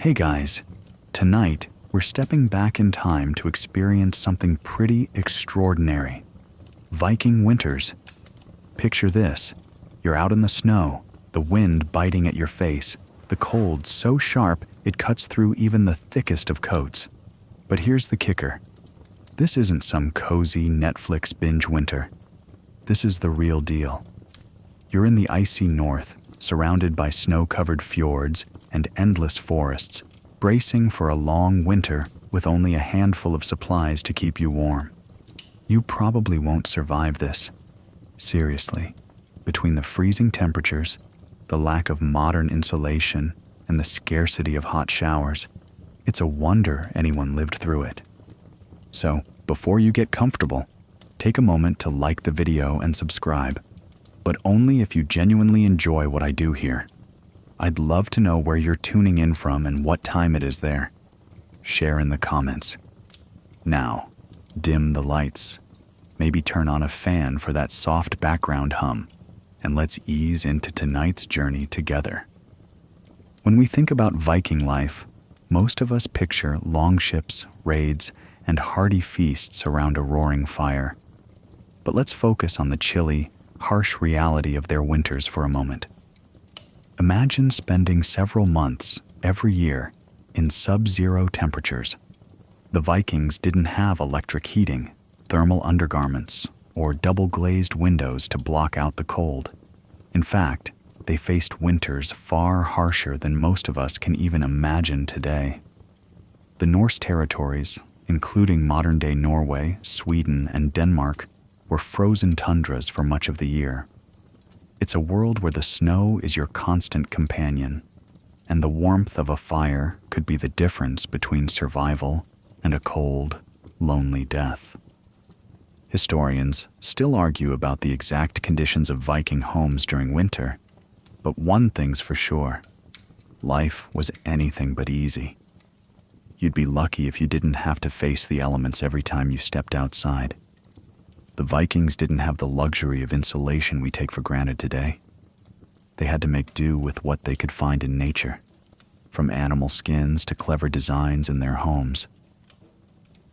Hey guys, tonight we're stepping back in time to experience something pretty extraordinary. Viking winters. Picture this. You're out in the snow, the wind biting at your face, the cold so sharp it cuts through even the thickest of coats. But here's the kicker. This isn't some cozy Netflix binge winter. This is the real deal. You're in the icy north, surrounded by snow-covered fjords and endless forests, bracing for a long winter with only a handful of supplies to keep you warm. You probably won't survive this. Seriously, between the freezing temperatures, the lack of modern insulation, and the scarcity of hot showers, it's a wonder anyone lived through it. So, before you get comfortable, take a moment to like the video and subscribe, but only if you genuinely enjoy what I do here. I'd love to know where you're tuning in from and what time it is there. Share in the comments. Now, dim the lights. Maybe turn on a fan for that soft background hum, and let's ease into tonight's journey together. When we think about Viking life, most of us picture long ships, raids, and hearty feasts around a roaring fire. But let's focus on the chilly, harsh reality of their winters for a moment. Imagine spending several months every year in sub-zero temperatures. The Vikings didn't have electric heating, thermal undergarments, or double-glazed windows to block out the cold. In fact, they faced winters far harsher than most of us can even imagine today. The Norse territories, including modern-day Norway, Sweden, and Denmark, were frozen tundras for much of the year. It's a world where the snow is your constant companion, and the warmth of a fire could be the difference between survival and a cold, lonely death. Historians still argue about the exact conditions of Viking homes during winter, but one thing's for sure: life was anything but easy. You'd be lucky if you didn't have to face the elements every time you stepped outside. The Vikings didn't have the luxury of insulation we take for granted today. They had to make do with what they could find in nature, from animal skins to clever designs in their homes.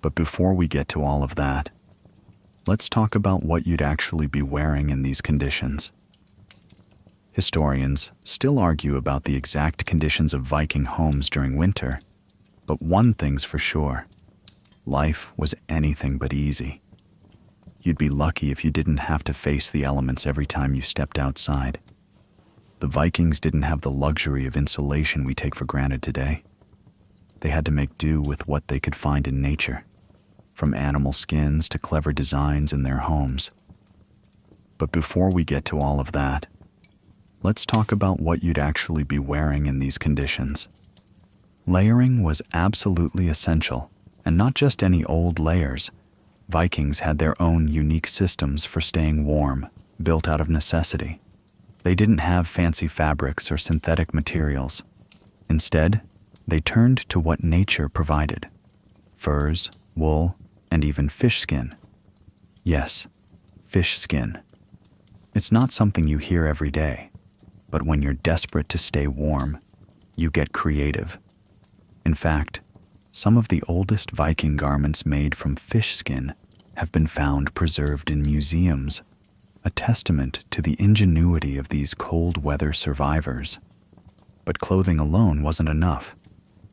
But before we get to all of that, let's talk about what you'd actually be wearing in these conditions. Historians still argue about the exact conditions of Viking homes during winter, but one thing's for sure: life was anything but easy. You'd be lucky if you didn't have to face the elements every time you stepped outside. The Vikings didn't have the luxury of insulation we take for granted today. They had to make do with what they could find in nature, from animal skins to clever designs in their homes. But before we get to all of that, let's talk about what you'd actually be wearing in these conditions. Layering was absolutely essential, and not just any old layers. Vikings had their own unique systems for staying warm, built out of necessity. They didn't have fancy fabrics or synthetic materials. Instead, they turned to what nature provided: furs, wool, and even fish skin. Yes, fish skin. It's not something you hear every day, but when you're desperate to stay warm, you get creative. In fact, some of the oldest Viking garments made from fish skin have been found preserved in museums, a testament to the ingenuity of these cold weather survivors. But clothing alone wasn't enough.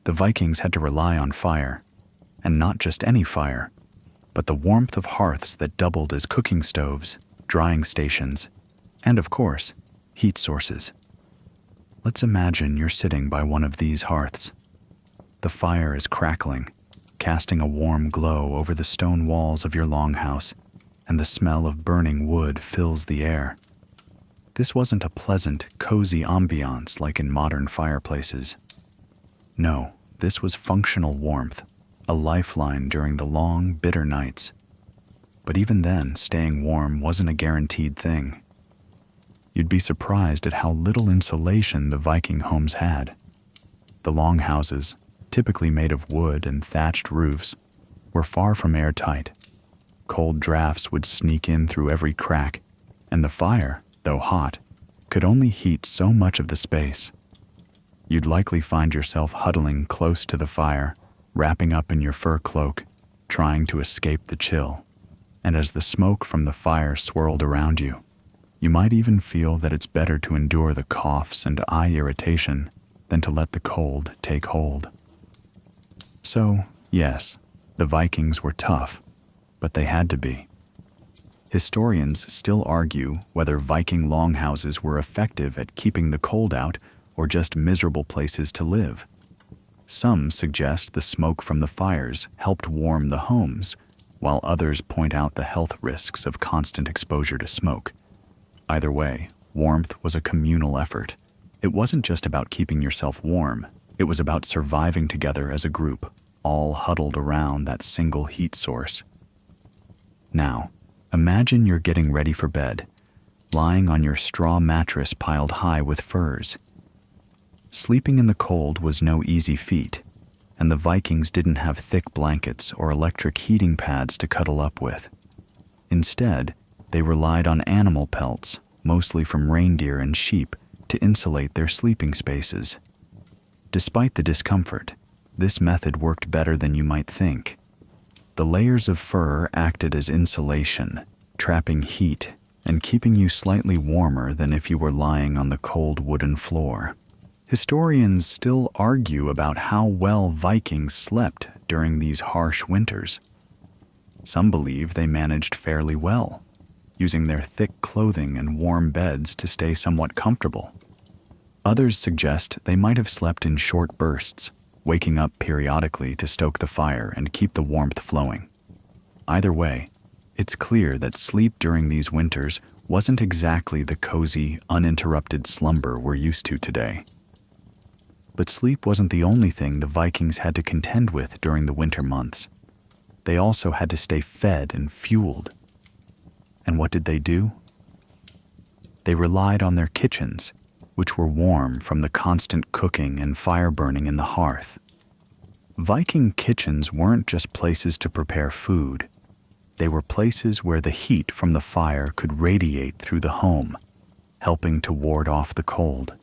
The Vikings had to rely on fire, and not just any fire, but the warmth of hearths that doubled as cooking stoves, drying stations, and of course, heat sources. Let's imagine you're sitting by one of these hearths. The fire is crackling, casting a warm glow over the stone walls of your longhouse, and the smell of burning wood fills the air. This wasn't a pleasant, cozy ambiance like in modern fireplaces. No, this was functional warmth, a lifeline during the long, bitter nights. But even then, staying warm wasn't a guaranteed thing. You'd be surprised at how little insulation the Viking homes had. The longhouses, typically made of wood and thatched roofs, were far from airtight. Cold drafts would sneak in through every crack, and the fire, though hot, could only heat so much of the space. You'd likely find yourself huddling close to the fire, wrapping up in your fur cloak, trying to escape the chill. And as the smoke from the fire swirled around you, you might even feel that it's better to endure the coughs and eye irritation than to let the cold take hold. So, yes, the Vikings were tough, but they had to be. Historians still argue whether Viking longhouses were effective at keeping the cold out or just miserable places to live. Some suggest the smoke from the fires helped warm the homes, while others point out the health risks of constant exposure to smoke. Either way, warmth was a communal effort. It wasn't just about keeping yourself warm, it was about surviving together as a group, all huddled around that single heat source. Now, imagine you're getting ready for bed, lying on your straw mattress piled high with furs. Sleeping in the cold was no easy feat, and the Vikings didn't have thick blankets or electric heating pads to cuddle up with. Instead, they relied on animal pelts, mostly from reindeer and sheep, to insulate their sleeping spaces. Despite the discomfort, this method worked better than you might think. The layers of fur acted as insulation, trapping heat and keeping you slightly warmer than if you were lying on the cold wooden floor. Historians still argue about how well Vikings slept during these harsh winters. Some believe they managed fairly well, using their thick clothing and warm beds to stay somewhat comfortable. Others suggest they might have slept in short bursts, waking up periodically to stoke the fire and keep the warmth flowing. Either way, it's clear that sleep during these winters wasn't exactly the cozy, uninterrupted slumber we're used to today. But sleep wasn't the only thing the Vikings had to contend with during the winter months. They also had to stay fed and fueled. And what did they do? They relied on their kitchens, which were warm from the constant cooking and fire burning in the hearth. Viking kitchens weren't just places to prepare food. They were places where the heat from the fire could radiate through the home, helping to ward off the cold.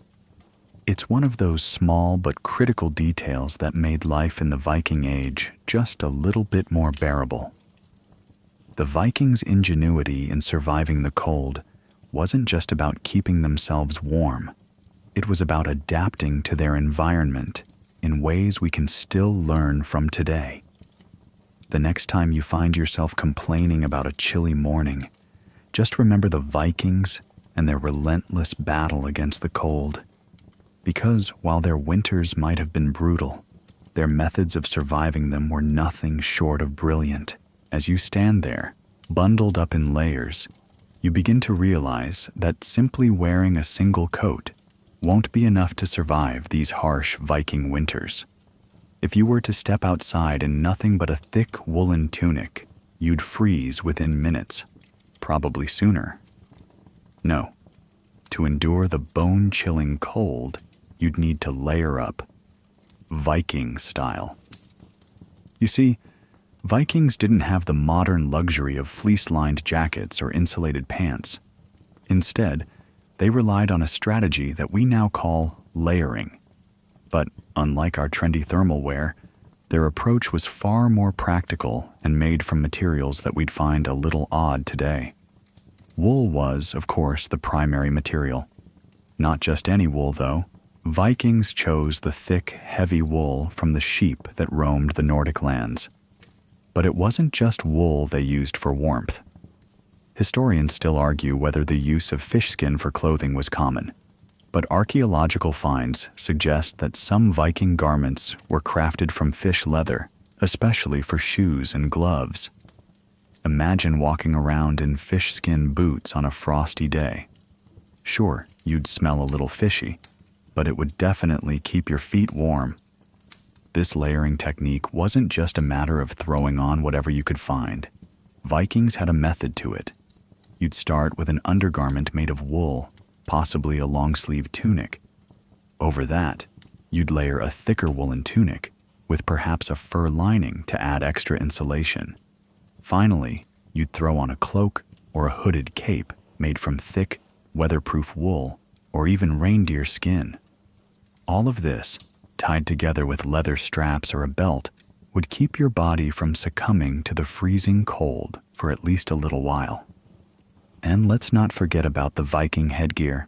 It's one of those small but critical details that made life in the Viking Age just a little bit more bearable. The Vikings' ingenuity in surviving the cold wasn't just about keeping themselves warm. It was about adapting to their environment in ways we can still learn from today. The next time you find yourself complaining about a chilly morning, just remember the Vikings and their relentless battle against the cold. Because while their winters might have been brutal, their methods of surviving them were nothing short of brilliant. As you stand there, bundled up in layers, you begin to realize that simply wearing a single coat won't be enough to survive these harsh Viking winters. If you were to step outside in nothing but a thick woolen tunic, you'd freeze within minutes, probably sooner. No, to endure the bone-chilling cold, you'd need to layer up, Viking style. You see, Vikings didn't have the modern luxury of fleece-lined jackets or insulated pants. Instead, they relied on a strategy that we now call layering. But unlike our trendy thermal wear, their approach was far more practical and made from materials that we'd find a little odd today. Wool was, of course, the primary material. Not just any wool, though. Vikings chose the thick, heavy wool from the sheep that roamed the Nordic lands. But it wasn't just wool they used for warmth. Historians still argue whether the use of fish skin for clothing was common, but archaeological finds suggest that some Viking garments were crafted from fish leather, especially for shoes and gloves. Imagine walking around in fish skin boots on a frosty day. Sure, you'd smell a little fishy, but it would definitely keep your feet warm. This layering technique wasn't just a matter of throwing on whatever you could find. Vikings had a method to it. You'd start with an undergarment made of wool, possibly a long-sleeved tunic. Over that, you'd layer a thicker woolen tunic, with perhaps a fur lining to add extra insulation. Finally, you'd throw on a cloak or a hooded cape made from thick, weatherproof wool or even reindeer skin. All of this, tied together with leather straps or a belt, would keep your body from succumbing to the freezing cold for at least a little while. And let's not forget about the Viking headgear.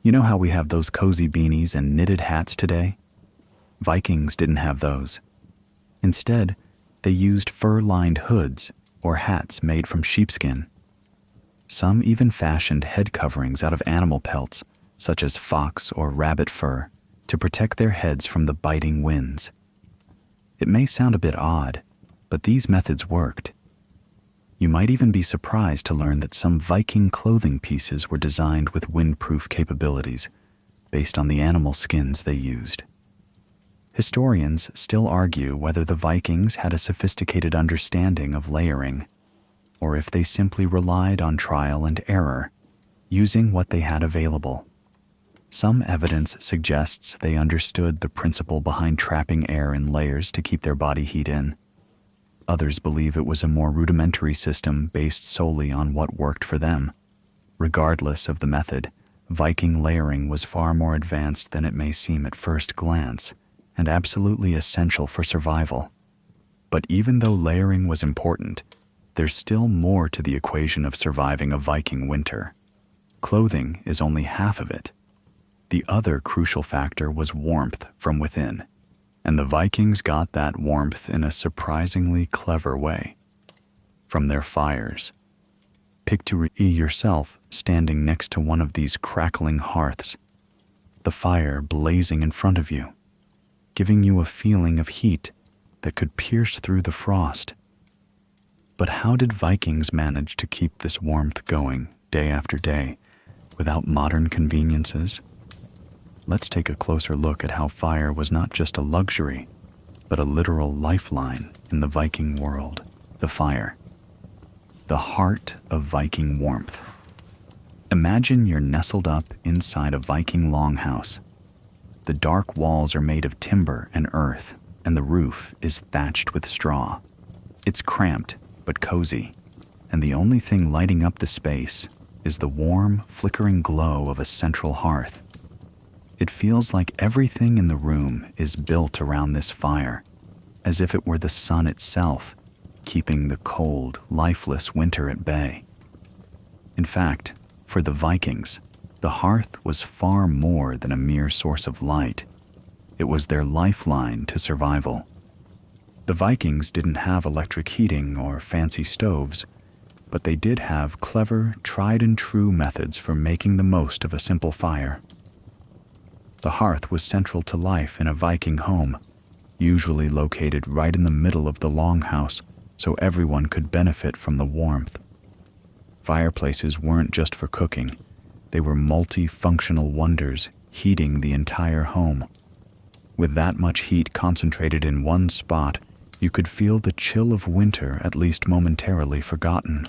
You know how we have those cozy beanies and knitted hats today? Vikings didn't have those. Instead, they used fur-lined hoods or hats made from sheepskin. Some even fashioned head coverings out of animal pelts, such as fox or rabbit fur, to protect their heads from the biting winds. It may sound a bit odd, but these methods worked. You might even be surprised to learn that some Viking clothing pieces were designed with windproof capabilities based on the animal skins they used. Historians still argue whether the Vikings had a sophisticated understanding of layering, or if they simply relied on trial and error, using what they had available. Some evidence suggests they understood the principle behind trapping air in layers to keep their body heat in. Others believe it was a more rudimentary system based solely on what worked for them. Regardless of the method, Viking layering was far more advanced than it may seem at first glance, and absolutely essential for survival. But even though layering was important, there's still more to the equation of surviving a Viking winter. Clothing is only half of it. The other crucial factor was warmth from within, and the Vikings got that warmth in a surprisingly clever way. From their fires. Picture yourself standing next to one of these crackling hearths, the fire blazing in front of you, giving you a feeling of heat that could pierce through the frost. But how did Vikings manage to keep this warmth going day after day without modern conveniences? Let's take a closer look at how fire was not just a luxury, but a literal lifeline in the Viking world. The fire. The heart of Viking warmth. Imagine you're nestled up inside a Viking longhouse. The dark walls are made of timber and earth, and the roof is thatched with straw. It's cramped, but cozy, and the only thing lighting up the space is the warm, flickering glow of a central hearth. It feels like everything in the room is built around this fire, as if it were the sun itself, keeping the cold, lifeless winter at bay. In fact, for the Vikings, the hearth was far more than a mere source of light. It was their lifeline to survival. The Vikings didn't have electric heating or fancy stoves, but they did have clever, tried-and-true methods for making the most of a simple fire. The hearth was central to life in a Viking home, usually located right in the middle of the longhouse, so everyone could benefit from the warmth. Fireplaces weren't just for cooking, they were multi-functional wonders, heating the entire home. With that much heat concentrated in one spot, you could feel the chill of winter at least momentarily forgotten.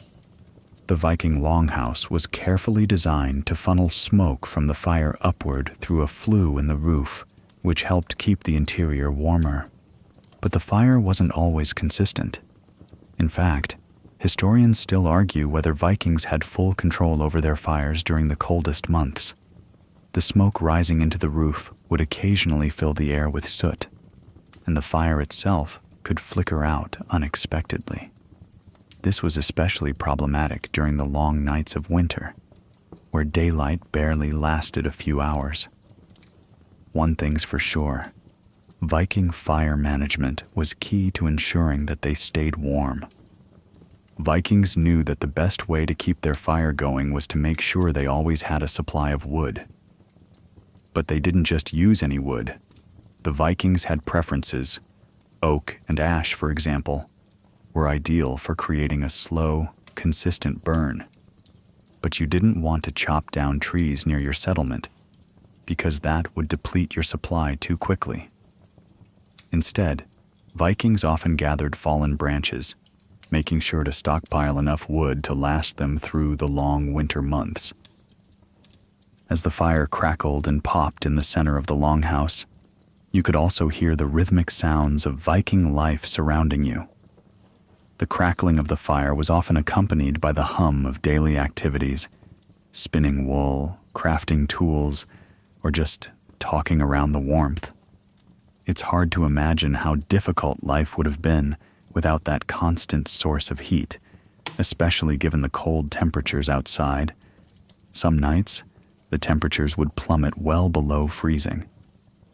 The Viking longhouse was carefully designed to funnel smoke from the fire upward through a flue in the roof, which helped keep the interior warmer. But the fire wasn't always consistent. In fact, historians still argue whether Vikings had full control over their fires during the coldest months. The smoke rising into the roof would occasionally fill the air with soot, and the fire itself could flicker out unexpectedly. This was especially problematic during the long nights of winter, where daylight barely lasted a few hours. One thing's for sure, Viking fire management was key to ensuring that they stayed warm. Vikings knew that the best way to keep their fire going was to make sure they always had a supply of wood. But they didn't just use any wood. The Vikings had preferences. Oak and ash, for example, were ideal for creating a slow, consistent burn. But you didn't want to chop down trees near your settlement, because that would deplete your supply too quickly. Instead, Vikings often gathered fallen branches, making sure to stockpile enough wood to last them through the long winter months. As the fire crackled and popped in the center of the longhouse, you could also hear the rhythmic sounds of Viking life surrounding you. The crackling of the fire was often accompanied by the hum of daily activities, spinning wool, crafting tools, or just talking around the warmth. It's hard to imagine how difficult life would have been without that constant source of heat, especially given the cold temperatures outside. Some nights, the temperatures would plummet well below freezing.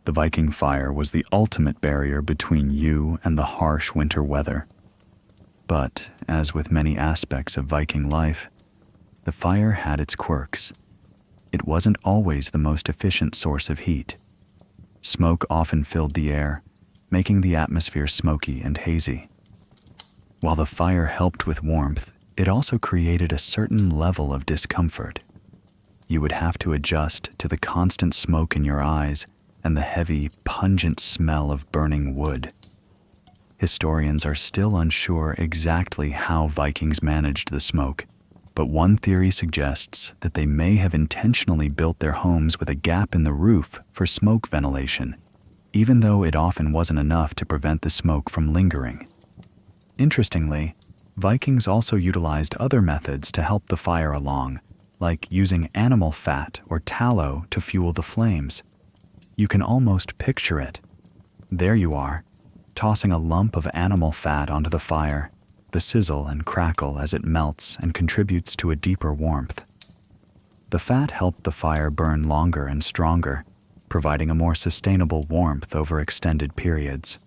The Viking fire was the ultimate barrier between you and the harsh winter weather. But, as with many aspects of Viking life, the fire had its quirks. It wasn't always the most efficient source of heat. Smoke often filled the air, making the atmosphere smoky and hazy. While the fire helped with warmth, it also created a certain level of discomfort. You would have to adjust to the constant smoke in your eyes and the heavy, pungent smell of burning wood. Historians are still unsure exactly how Vikings managed the smoke, but one theory suggests that they may have intentionally built their homes with a gap in the roof for smoke ventilation, even though it often wasn't enough to prevent the smoke from lingering. Interestingly, Vikings also utilized other methods to help the fire along, like using animal fat or tallow to fuel the flames. You can almost picture it. There you are, tossing a lump of animal fat onto the fire, the sizzle and crackle as it melts and contributes to a deeper warmth. The fat helped the fire burn longer and stronger, providing a more sustainable warmth over extended periods.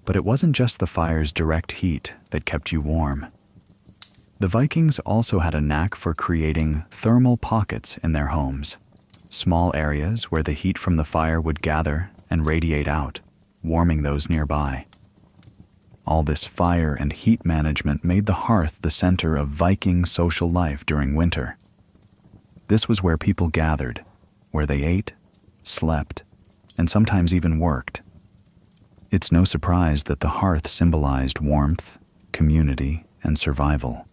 But it wasn't just the fire's direct heat that kept you warm. The Vikings also had a knack for creating thermal pockets in their homes, small areas where the heat from the fire would gather and radiate out, warming those nearby. All this fire and heat management made the hearth the center of Viking social life during winter. This was where people gathered, where they ate, slept, and sometimes even worked. It's no surprise that the hearth symbolized warmth, community, and survival.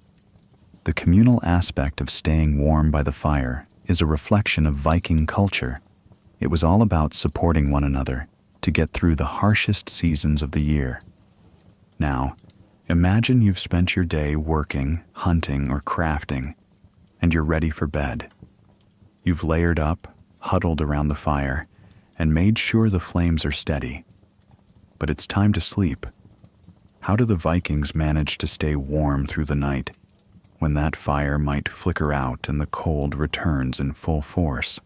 The communal aspect of staying warm by the fire is a reflection of Viking culture. It was all about supporting one another to get through the harshest seasons of the year. Now, imagine you've spent your day working, hunting, or crafting, and you're ready for bed. You've layered up, huddled around the fire, and made sure the flames are steady. But it's time to sleep. How do the Vikings manage to stay warm through the night, when that fire might flicker out and the cold returns in full force?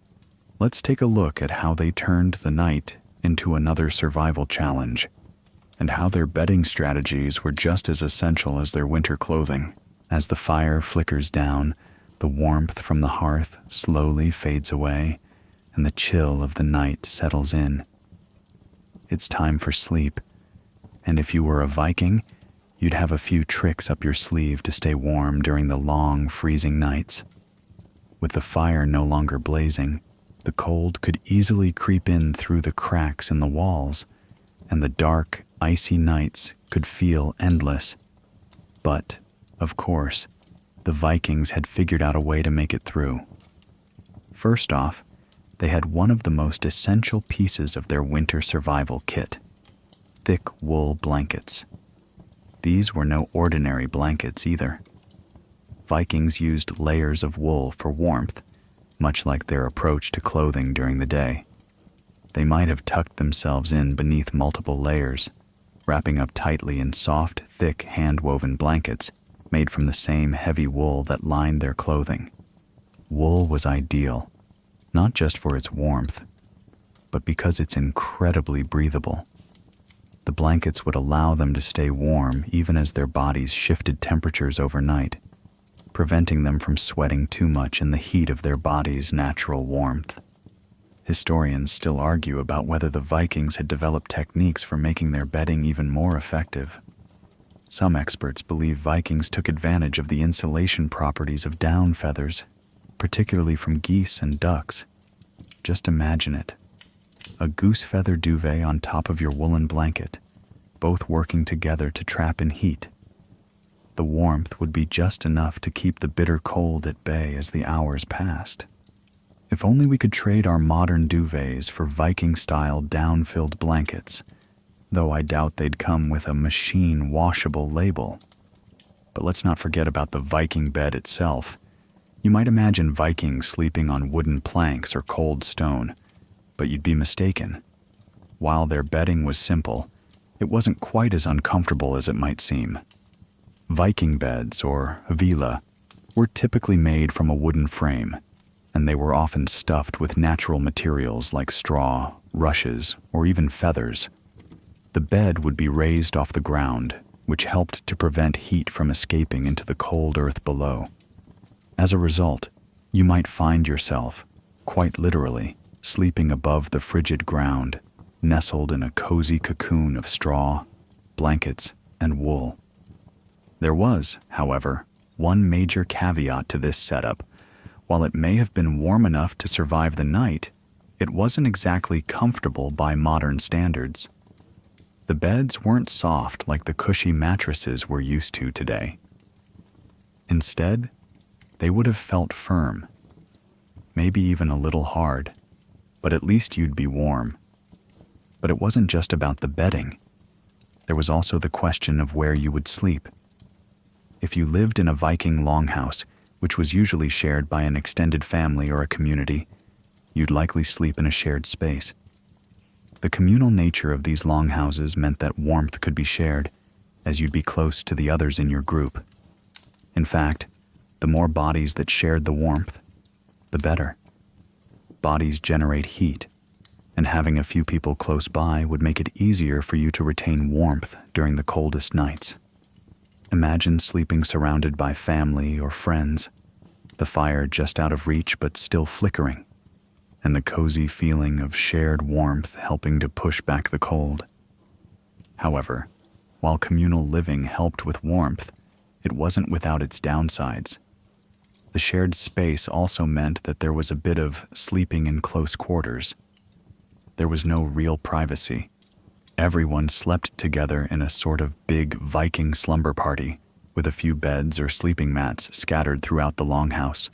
Let's take a look at how they turned the night into another survival challenge, and how their bedding strategies were just as essential as their winter clothing. As the fire flickers down, the warmth from the hearth slowly fades away, and the chill of the night settles in. It's time for sleep, and if you were a Viking, you'd have a few tricks up your sleeve to stay warm during the long, freezing nights. With the fire no longer blazing, the cold could easily creep in through the cracks in the walls, and the dark, icy nights could feel endless. But, of course, the Vikings had figured out a way to make it through. First off, they had one of the most essential pieces of their winter survival kit: thick wool blankets. These were no ordinary blankets either. Vikings used layers of wool for warmth, much like their approach to clothing during the day. They might have tucked themselves in beneath multiple layers, wrapping up tightly in soft, thick, hand-woven blankets made from the same heavy wool that lined their clothing. Wool was ideal, not just for its warmth, but because it's incredibly breathable. The blankets would allow them to stay warm even as their bodies shifted temperatures overnight, preventing them from sweating too much in the heat of their body's natural warmth. Historians still argue about whether the Vikings had developed techniques for making their bedding even more effective. Some experts believe Vikings took advantage of the insulation properties of down feathers, particularly from geese and ducks. Just imagine it. A goose feather duvet on top of your woolen blanket, both working together to trap in heat. The warmth would be just enough to keep the bitter cold at bay as the hours passed. If only we could trade our modern duvets for Viking-style down-filled blankets, though I doubt they'd come with a machine-washable label. But let's not forget about the Viking bed itself. You might imagine Vikings sleeping on wooden planks or cold stone. But you'd be mistaken. While their bedding was simple, it wasn't quite as uncomfortable as it might seem. Viking beds, or villa, were typically made from a wooden frame, and they were often stuffed with natural materials like straw, rushes, or even feathers. The bed would be raised off the ground, which helped to prevent heat from escaping into the cold earth below. As a result, you might find yourself, quite literally, sleeping above the frigid ground, nestled in a cozy cocoon of straw, blankets, and wool. There was, however, one major caveat to this setup. While it may have been warm enough to survive the night, it wasn't exactly comfortable by modern standards. The beds weren't soft like the cushy mattresses we're used to today. Instead, they would have felt firm, maybe even a little hard, but at least you'd be warm. But it wasn't just about the bedding. There was also the question of where you would sleep. If you lived in a Viking longhouse, which was usually shared by an extended family or a community, you'd likely sleep in a shared space. The communal nature of these longhouses meant that warmth could be shared, as you'd be close to the others in your group. In fact, the more bodies that shared the warmth, the better. Bodies generate heat, and having a few people close by would make it easier for you to retain warmth during the coldest nights. Imagine sleeping surrounded by family or friends, the fire just out of reach but still flickering, and the cozy feeling of shared warmth helping to push back the cold. However, while communal living helped with warmth, it wasn't without its downsides. The shared space also meant that there was a bit of sleeping in close quarters. There was no real privacy. Everyone slept together in a sort of big Viking slumber party, with a few beds or sleeping mats scattered throughout the longhouse.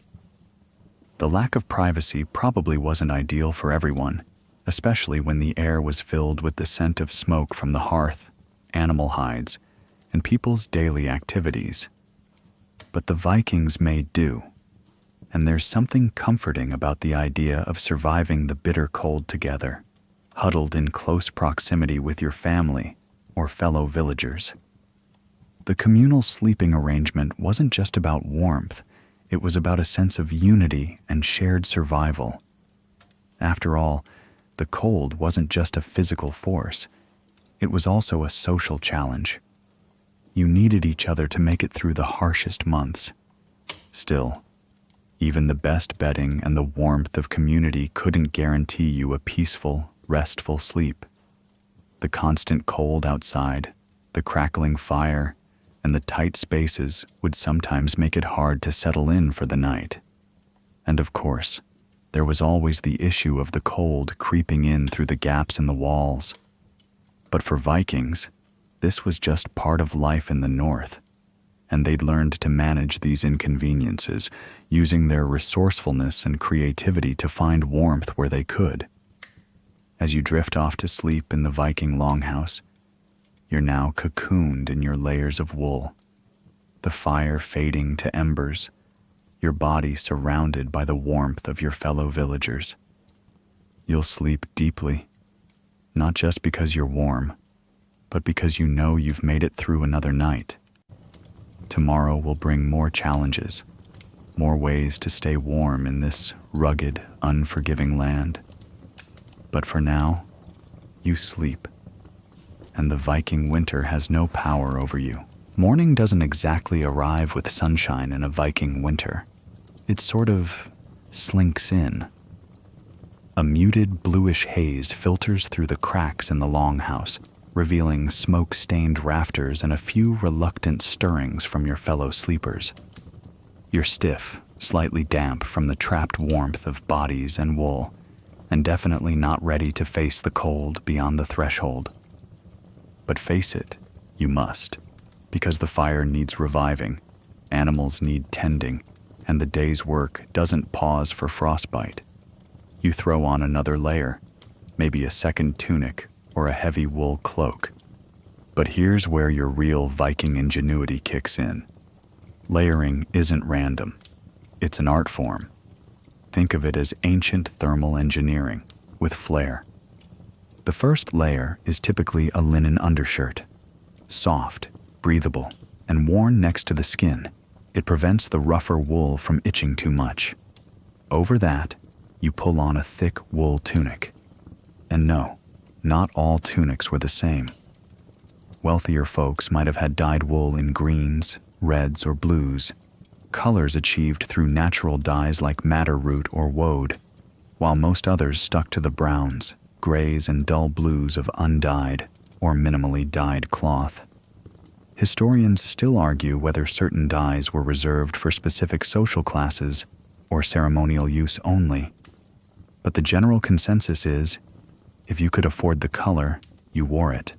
The lack of privacy probably wasn't ideal for everyone, especially when the air was filled with the scent of smoke from the hearth, animal hides, and people's daily activities. But the Vikings made do, and there's something comforting about the idea of surviving the bitter cold together, huddled in close proximity with your family or fellow villagers. The communal sleeping arrangement wasn't just about warmth, it was about a sense of unity and shared survival. After all, the cold wasn't just a physical force, it was also a social challenge. You needed each other to make it through the harshest months. Still, even the best bedding and the warmth of community couldn't guarantee you a peaceful, restful sleep. The constant cold outside, the crackling fire, and the tight spaces would sometimes make it hard to settle in for the night. And of course, there was always the issue of the cold creeping in through the gaps in the walls. But for Vikings, this was just part of life in the north, and they'd learned to manage these inconveniences, using their resourcefulness and creativity to find warmth where they could. As you drift off to sleep in the Viking longhouse, you're now cocooned in your layers of wool, the fire fading to embers, your body surrounded by the warmth of your fellow villagers. You'll sleep deeply, not just because you're warm, but because you know you've made it through another night. Tomorrow will bring more challenges, more ways to stay warm in this rugged, unforgiving land. But for now, you sleep, and the Viking winter has no power over you. Morning doesn't exactly arrive with sunshine in a Viking winter. It sort of slinks in. A muted bluish haze filters through the cracks in the longhouse, revealing smoke-stained rafters and a few reluctant stirrings from your fellow sleepers. You're stiff, slightly damp from the trapped warmth of bodies and wool, and definitely not ready to face the cold beyond the threshold. But face it, you must, because the fire needs reviving, animals need tending, and the day's work doesn't pause for frostbite. You throw on another layer, maybe a second tunic or a heavy wool cloak. But here's where your real Viking ingenuity kicks in. Layering isn't random. It's an art form. Think of it as ancient thermal engineering, with flair. The first layer is typically a linen undershirt. Soft, breathable, and worn next to the skin, it prevents the rougher wool from itching too much. Over that, you pull on a thick wool tunic. And no, not all tunics were the same. Wealthier folks might have had dyed wool in greens, reds, or blues, colors achieved through natural dyes like madder root or woad, while most others stuck to the browns, grays, and dull blues of undyed or minimally dyed cloth. Historians still argue whether certain dyes were reserved for specific social classes or ceremonial use only. But the general consensus is, if you could afford the color, you wore it.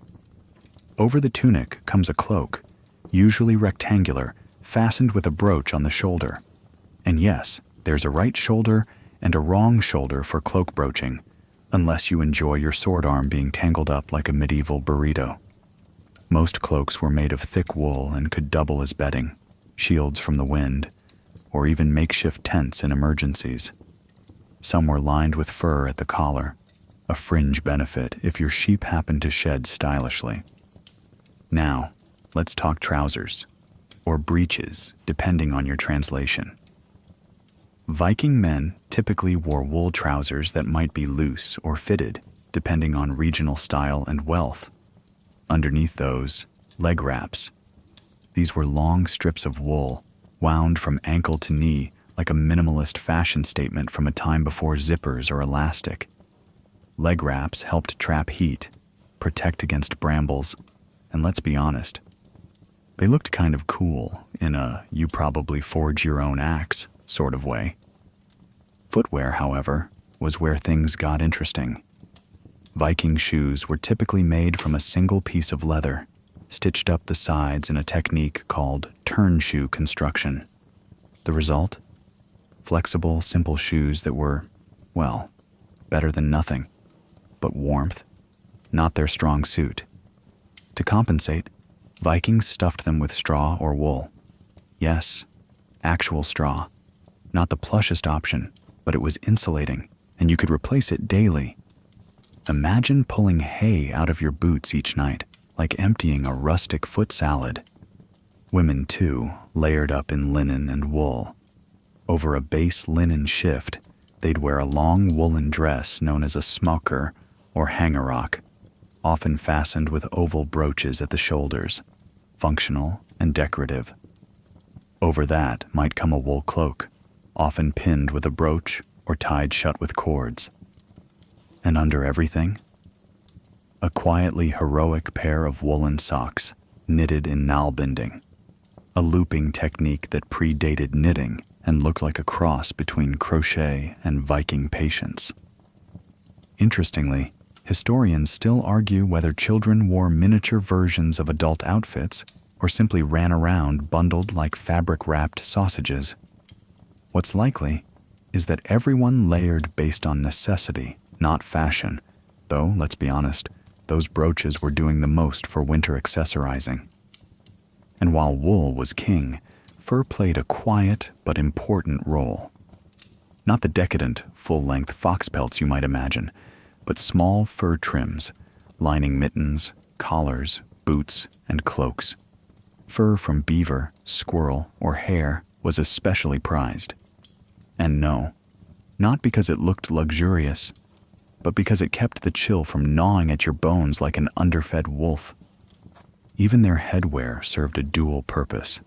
Over the tunic comes a cloak, usually rectangular, fastened with a brooch on the shoulder. And yes, there's a right shoulder and a wrong shoulder for cloak brooching, unless you enjoy your sword arm being tangled up like a medieval burrito. Most cloaks were made of thick wool and could double as bedding, shields from the wind, or even makeshift tents in emergencies. Some were lined with fur at the collar, a fringe benefit if your sheep happened to shed stylishly. Now, let's talk trousers, or breeches, depending on your translation. Viking men typically wore wool trousers that might be loose or fitted, depending on regional style and wealth. Underneath those, leg wraps. These were long strips of wool, wound from ankle to knee like a minimalist fashion statement from a time before zippers or elastic. Leg wraps helped trap heat, protect against brambles, and let's be honest, they looked kind of cool in a you probably forge your own axe sort of way. Footwear, however, was where things got interesting. Viking shoes were typically made from a single piece of leather, stitched up the sides in a technique called turn shoe construction. The result? Flexible, simple shoes that were, well, better than nothing. But warmth, not their strong suit. To compensate, Vikings stuffed them with straw or wool. Yes, actual straw. Not the plushest option, but it was insulating, and you could replace it daily. Imagine pulling hay out of your boots each night, like emptying a rustic foot salad. Women, too, layered up in linen and wool. Over a base linen shift, they'd wear a long woolen dress known as a smocker or hangarock, often fastened with oval brooches at the shoulders, functional and decorative. Over that might come a wool cloak, often pinned with a brooch or tied shut with cords. And under everything, a quietly heroic pair of woolen socks knitted in nalbinding, a looping technique that predated knitting and looked like a cross between crochet and Viking patience. Interestingly, historians still argue whether children wore miniature versions of adult outfits or simply ran around bundled like fabric-wrapped sausages. What's likely is that everyone layered based on necessity, not fashion, though, let's be honest, those brooches were doing the most for winter accessorizing. And while wool was king, fur played a quiet but important role. Not the decadent, full-length fox pelts you might imagine, but small fur trims, lining mittens, collars, boots, and cloaks. Fur from beaver, squirrel, or hare was especially prized. And no, not because it looked luxurious, but because it kept the chill from gnawing at your bones like an underfed wolf. Even their headwear served a dual purpose.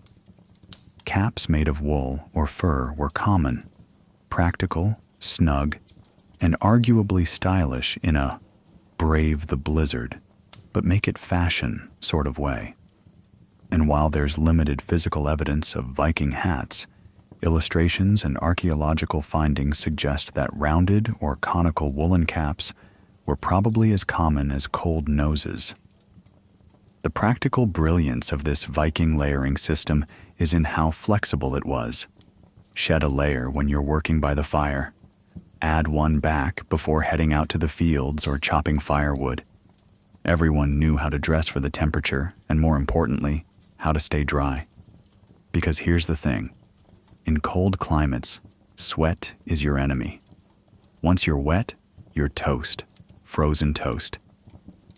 Caps made of wool or fur were common, practical, snug, and arguably stylish in a brave the blizzard, but make it fashion sort of way. And while there's limited physical evidence of Viking hats, illustrations and archaeological findings suggest that rounded or conical woolen caps were probably as common as cold noses. The practical brilliance of this Viking layering system is in how flexible it was. Shed a layer when you're working by the fire. Add one back before heading out to the fields or chopping firewood. Everyone knew how to dress for the temperature, and more importantly, how to stay dry. Because here's the thing. In cold climates, sweat is your enemy. Once you're wet, you're toast, frozen toast.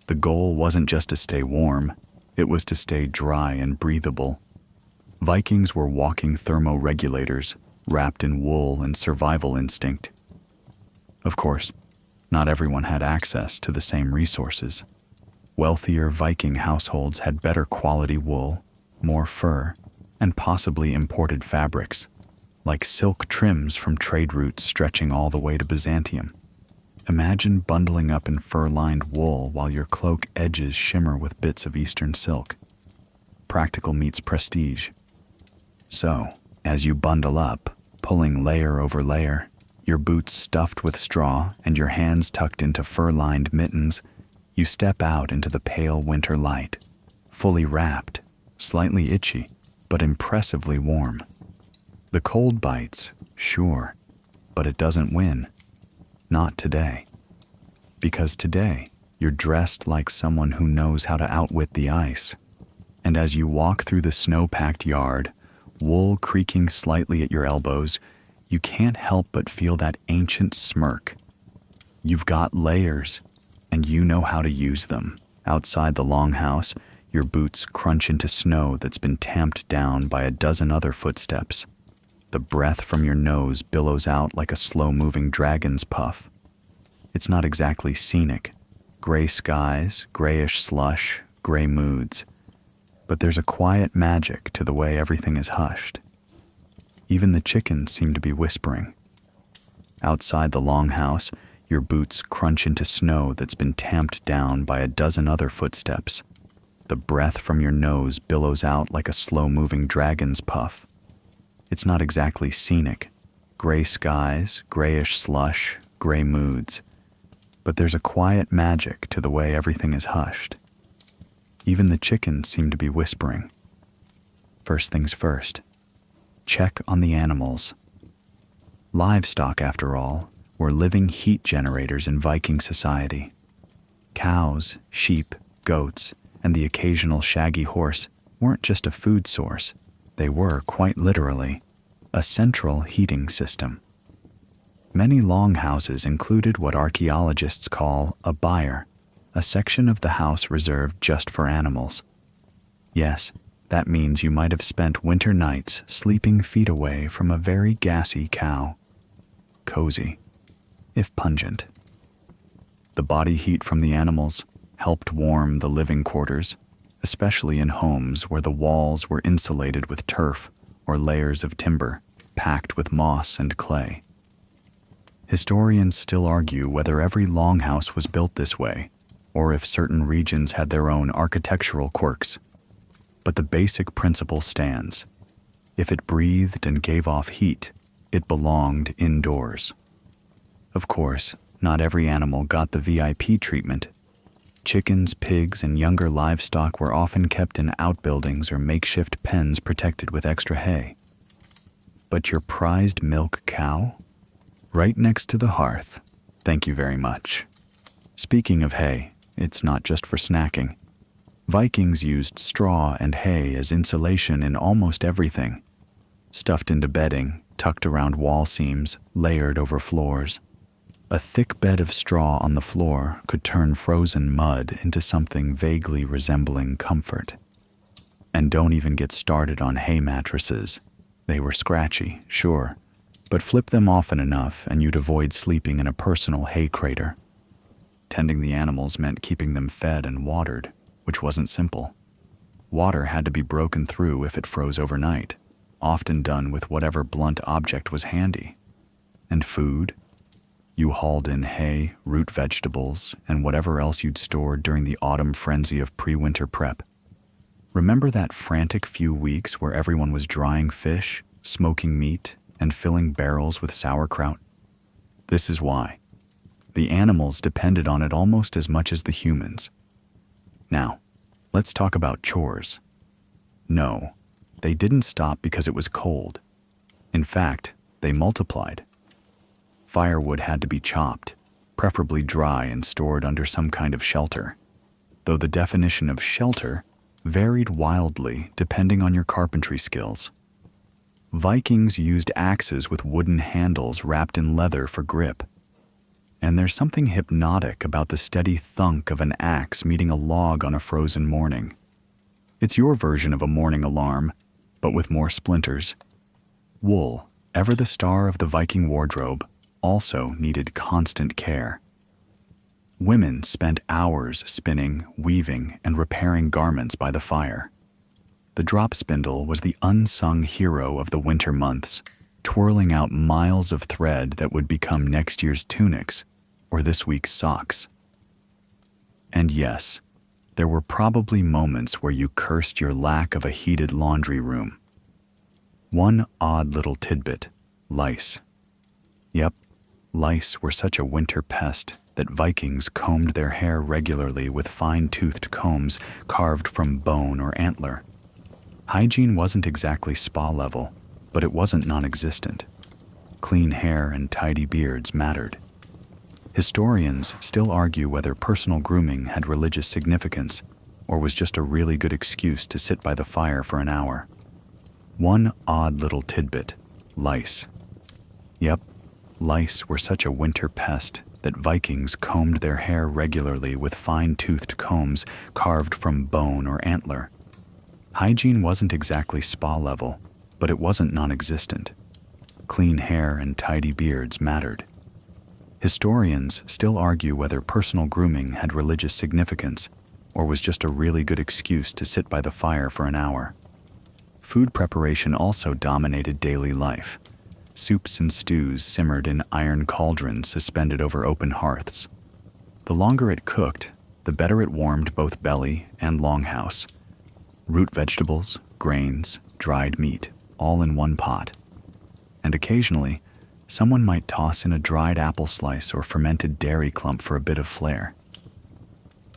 The goal wasn't just to stay warm, it was to stay dry and breathable. Vikings were walking thermoregulators, wrapped in wool and survival instinct. Of course, not everyone had access to the same resources. Wealthier Viking households had better quality wool, more fur, and possibly imported fabrics, like silk trims from trade routes stretching all the way to Byzantium. Imagine bundling up in fur-lined wool while your cloak edges shimmer with bits of Eastern silk. Practical meets prestige. So, as you bundle up, pulling layer over layer, your boots stuffed with straw and your hands tucked into fur-lined mittens, you step out into the pale winter light, fully wrapped, slightly itchy, but impressively warm. The cold bites, sure, but it doesn't win. Not today. Because today, you're dressed like someone who knows how to outwit the ice. And as you walk through the snow-packed yard, wool creaking slightly at your elbows, you can't help but feel that ancient smirk. You've got layers, and you know how to use them. Outside the longhouse, your boots crunch into snow that's been tamped down by a dozen other footsteps. The breath from your nose billows out like a slow-moving dragon's puff. It's not exactly scenic. Gray skies, grayish slush, gray moods. But there's a quiet magic to the way everything is hushed. Even the chickens seem to be whispering. Outside the longhouse, your boots crunch into snow that's been tamped down by a dozen other footsteps. The breath from your nose billows out like a slow-moving dragon's puff. It's not exactly scenic. Gray skies, grayish slush, gray moods. But there's a quiet magic to the way everything is hushed. Even the chickens seem to be whispering. First things first. Check on the animals. Livestock, after all, were living heat generators in Viking society. Cows, sheep, goats, and the occasional shaggy horse weren't just a food source. They were, quite literally, a central heating system. Many longhouses included what archaeologists call a byre, a section of the house reserved just for animals. Yes, that means you might have spent winter nights sleeping feet away from a very gassy cow. Cozy, if pungent. The body heat from the animals helped warm the living quarters, especially in homes where the walls were insulated with turf or layers of timber packed with moss and clay. Historians still argue whether every longhouse was built this way, or if certain regions had their own architectural quirks. But the basic principle stands. If it breathed and gave off heat, it belonged indoors. Of course, not every animal got the VIP treatment. Chickens, pigs, and younger livestock were often kept in outbuildings or makeshift pens protected with extra hay. But your prized milk cow? Right next to the hearth. Thank you very much. Speaking of hay, it's not just for snacking. Vikings used straw and hay as insulation in almost everything. Stuffed into bedding, tucked around wall seams, layered over floors. A thick bed of straw on the floor could turn frozen mud into something vaguely resembling comfort. And don't even get started on hay mattresses. They were scratchy, sure, but flip them often enough and you'd avoid sleeping in a personal hay crater. Tending the animals meant keeping them fed and watered, which wasn't simple. Water had to be broken through if it froze overnight, often done with whatever blunt object was handy. And food? You hauled in hay, root vegetables, and whatever else you'd stored during the autumn frenzy of pre-winter prep. Remember that frantic few weeks where everyone was drying fish, smoking meat, and filling barrels with sauerkraut? This is why. The animals depended on it almost as much as the humans. Now, let's talk about chores. No, they didn't stop because it was cold. In fact, they multiplied. Firewood had to be chopped, preferably dry and stored under some kind of shelter, though the definition of shelter varied wildly depending on your carpentry skills. Vikings used axes with wooden handles wrapped in leather for grip. And there's something hypnotic about the steady thunk of an axe meeting a log on a frozen morning. It's your version of a morning alarm, but with more splinters. Wool, ever the star of the Viking wardrobe, also needed constant care. Women spent hours spinning, weaving, and repairing garments by the fire. The drop spindle was the unsung hero of the winter months, twirling out miles of thread that would become next year's tunics or this week's socks. And yes, there were probably moments where you cursed your lack of a heated laundry room. One odd little tidbit: lice. Yep, lice were such a winter pest that Vikings combed their hair regularly with fine-toothed combs carved from bone or antler. Hygiene wasn't exactly spa level, but it wasn't non-existent. Clean hair and tidy beards mattered. Historians still argue whether personal grooming had religious significance or was just a really good excuse to sit by the fire for an hour. One odd little tidbit: lice. Yep, lice were such a winter pest that Vikings combed their hair regularly with fine-toothed combs carved from bone or antler. Hygiene wasn't exactly spa level, but it wasn't non-existent. Clean hair and tidy beards mattered. Historians still argue whether personal grooming had religious significance or was just a really good excuse to sit by the fire for an hour. Food preparation also dominated daily life. Soups and stews simmered in iron cauldrons suspended over open hearths. The longer it cooked, the better it warmed both belly and longhouse. Root vegetables, grains, dried meat, all in one pot. And occasionally, someone might toss in a dried apple slice or fermented dairy clump for a bit of flair.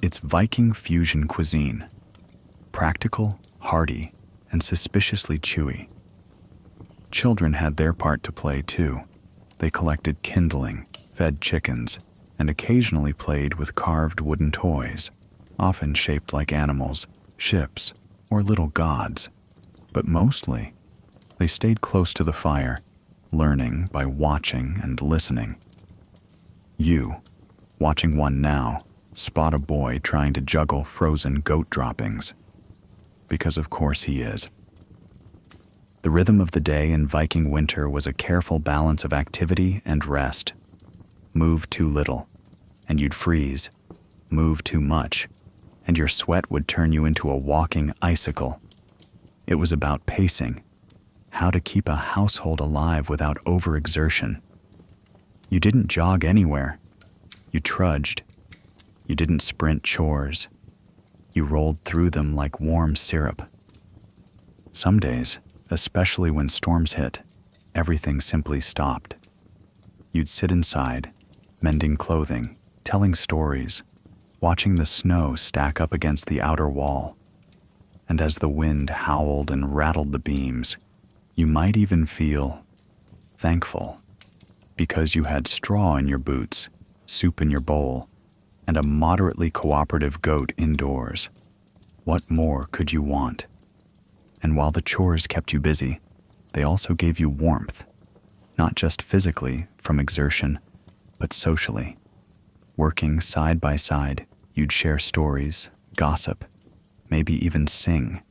It's Viking fusion cuisine. Practical, hearty, and suspiciously chewy. Children had their part to play too. They collected kindling, fed chickens, and occasionally played with carved wooden toys, often shaped like animals, ships, or little gods. But mostly, they stayed close to the fire, learning by watching and listening. You, watching one now, spot a boy trying to juggle frozen goat droppings. Because of course he is. The rhythm of the day in Viking winter was a careful balance of activity and rest. Move too little, and you'd freeze. Move too much, and your sweat would turn you into a walking icicle. It was about pacing, how to keep a household alive without overexertion. You didn't jog anywhere. You trudged. You didn't sprint chores. You rolled through them like warm syrup. Some days, especially when storms hit, everything simply stopped. You'd sit inside, mending clothing, telling stories, watching the snow stack up against the outer wall. And as the wind howled and rattled the beams, you might even feel thankful because you had straw in your boots, soup in your bowl, and a moderately cooperative goat indoors. What more could you want? And while the chores kept you busy, they also gave you warmth, not just physically from exertion, but socially. Working side by side, you'd share stories, gossip, maybe even sing.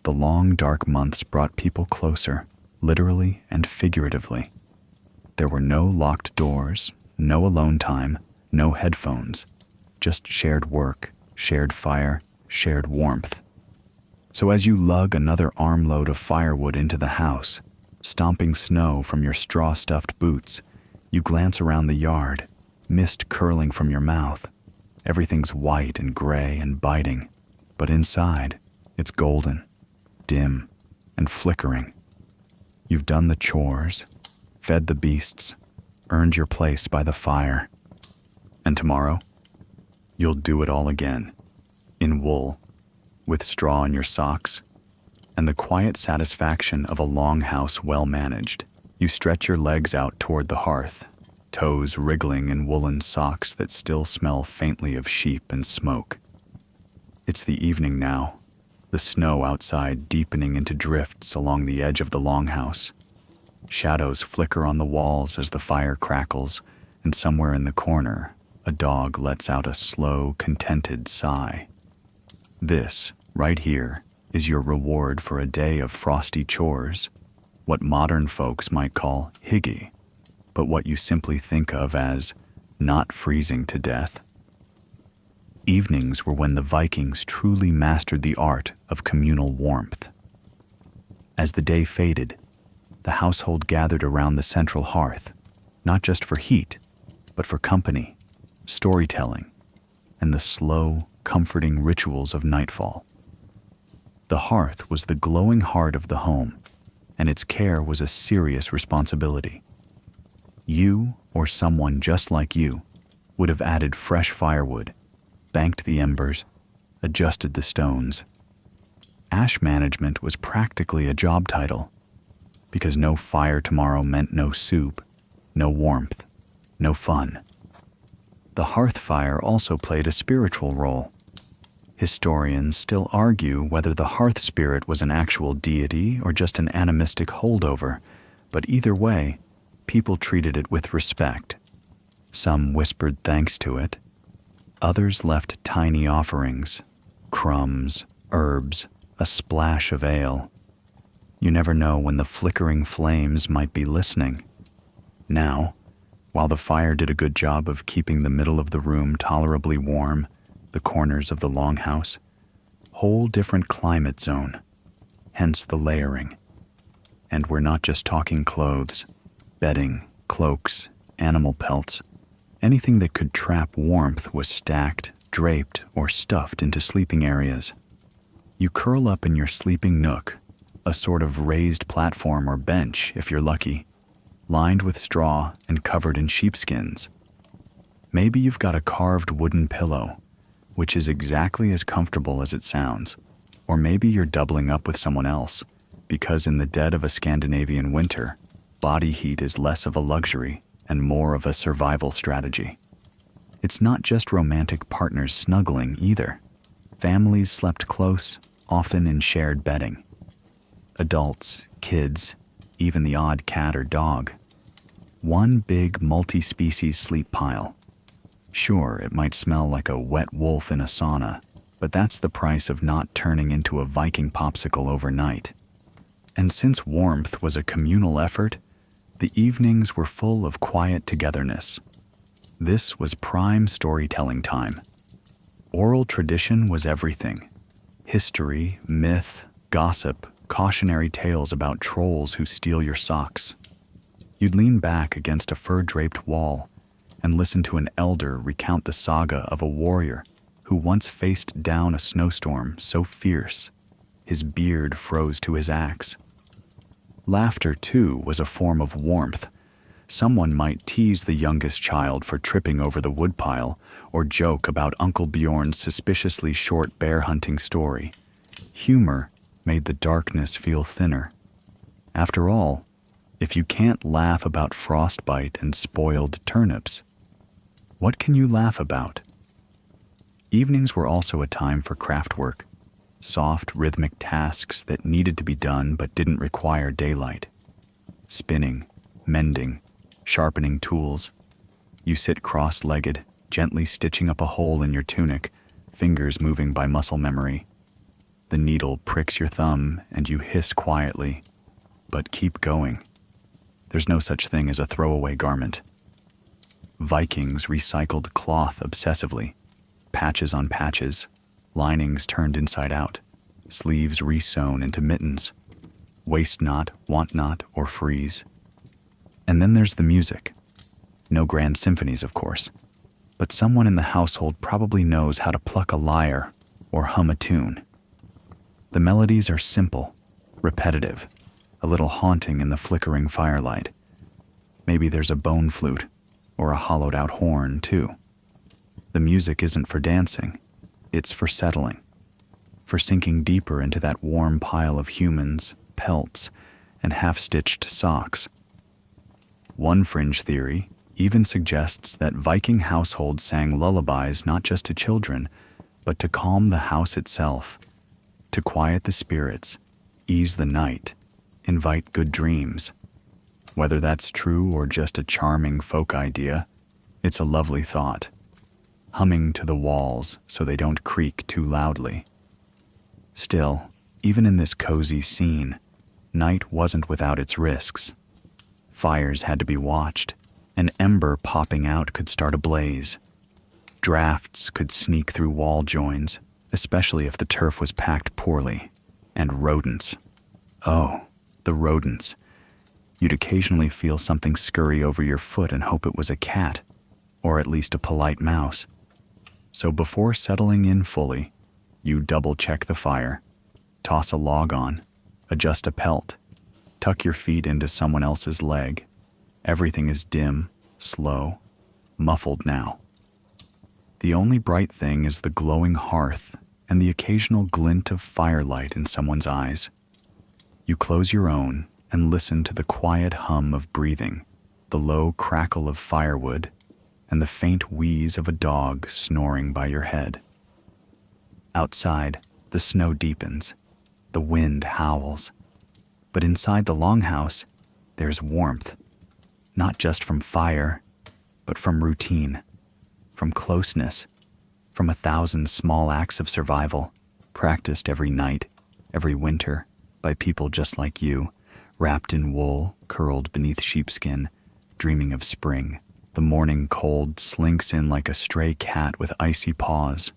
The long, dark months brought people closer, literally and figuratively. There were no locked doors, no alone time, no headphones, just shared work, shared fire, shared warmth. So as you lug another armload of firewood into the house, stomping snow from your straw-stuffed boots, you glance around the yard, mist curling from your mouth. Everything's white and gray and biting, but inside, it's golden, dim, and flickering. You've done the chores, fed the beasts, earned your place by the fire. And tomorrow, you'll do it all again, in wool, with straw in your socks, and the quiet satisfaction of a longhouse well managed. You stretch your legs out toward the hearth, toes wriggling in woolen socks that still smell faintly of sheep and smoke. It's the evening now, the snow outside deepening into drifts along the edge of the longhouse. Shadows flicker on the walls as the fire crackles, and somewhere in the corner, a dog lets out a slow, contented sigh. This, right here, is your reward for a day of frosty chores, what modern folks might call hygge, but what you simply think of as not freezing to death. Evenings were when the Vikings truly mastered the art of communal warmth. As the day faded, the household gathered around the central hearth, not just for heat, but for company, storytelling, and the slow, comforting rituals of nightfall. The hearth was the glowing heart of the home, and its care was a serious responsibility. You, or someone just like you, would have added fresh firewood, banked the embers, adjusted the stones. Ash management was practically a job title, because no fire tomorrow meant no soup, no warmth, no fun. The hearth fire also played a spiritual role. Historians still argue whether the hearth spirit was an actual deity or just an animistic holdover, but either way, people treated it with respect. Some whispered thanks to it. Others left tiny offerings, crumbs, herbs, a splash of ale. You never know when the flickering flames might be listening. Now, while the fire did a good job of keeping the middle of the room tolerably warm, the corners of the longhouse, whole different climate zone, hence the layering. And we're not just talking clothes, bedding, cloaks, animal pelts. Anything that could trap warmth was stacked, draped, or stuffed into sleeping areas. You curl up in your sleeping nook, a sort of raised platform or bench if you're lucky, lined with straw and covered in sheepskins. Maybe you've got a carved wooden pillow, which is exactly as comfortable as it sounds, or maybe you're doubling up with someone else, because in the dead of a Scandinavian winter, body heat is less of a luxury and more of a survival strategy. It's not just romantic partners snuggling either. Families slept close, often in shared bedding. Adults, kids, even the odd cat or dog. One big multi-species sleep pile. Sure, it might smell like a wet wolf in a sauna, but that's the price of not turning into a Viking popsicle overnight. And since warmth was a communal effort, the evenings were full of quiet togetherness. This was prime storytelling time. Oral tradition was everything. History, myth, gossip, cautionary tales about trolls who steal your socks. You'd lean back against a fur-draped wall and listen to an elder recount the saga of a warrior who once faced down a snowstorm so fierce, his beard froze to his axe. Laughter, too, was a form of warmth. Someone might tease the youngest child for tripping over the woodpile or joke about Uncle Bjorn's suspiciously short bear hunting story. Humor made the darkness feel thinner. After all, if you can't laugh about frostbite and spoiled turnips, what can you laugh about? Evenings were also a time for craft work, soft, rhythmic tasks that needed to be done but didn't require daylight. Spinning, mending, sharpening tools. You sit cross-legged, gently stitching up a hole in your tunic, fingers moving by muscle memory. The needle pricks your thumb and you hiss quietly, but keep going. There's no such thing as a throwaway garment. Vikings recycled cloth obsessively, patches on patches, linings turned inside out, sleeves resewn into mittens. Waste not, want not, or freeze. And then there's the music. No grand symphonies, of course, but someone in the household probably knows how to pluck a lyre or hum a tune. The melodies are simple, repetitive, a little haunting in the flickering firelight. Maybe there's a bone flute or a hollowed-out horn, too. The music isn't for dancing, it's for settling, for sinking deeper into that warm pile of humans, pelts, and half-stitched socks. One fringe theory even suggests that Viking households sang lullabies not just to children, but to calm the house itself, to quiet the spirits, ease the night, invite good dreams. Whether that's true or just a charming folk idea, It's a lovely thought, humming to the walls so they don't creak too loudly. Still, even in this cozy scene, night wasn't without its risks. Fires had to be watched. An ember popping out could start a blaze. Drafts could sneak through wall joins, especially if the turf was packed poorly. And rodents. Oh, the rodents. You'd occasionally feel something scurry over your foot and hope it was a cat, or at least a polite mouse. So before settling in fully, you double-check the fire, toss a log on, adjust a pelt, tuck your feet into someone else's leg. Everything is dim, slow, muffled now. The only bright thing is the glowing hearth and the occasional glint of firelight in someone's eyes. You close your own and listen to the quiet hum of breathing, the low crackle of firewood, and the faint wheeze of a dog snoring by your head. Outside, the snow deepens, the wind howls. But inside the longhouse, there's warmth, not just from fire, but from routine, from closeness, from 1,000 small acts of survival, practiced every night, every winter, by people just like you, wrapped in wool, curled beneath sheepskin, dreaming of spring. The morning cold slinks in like a stray cat with icy paws.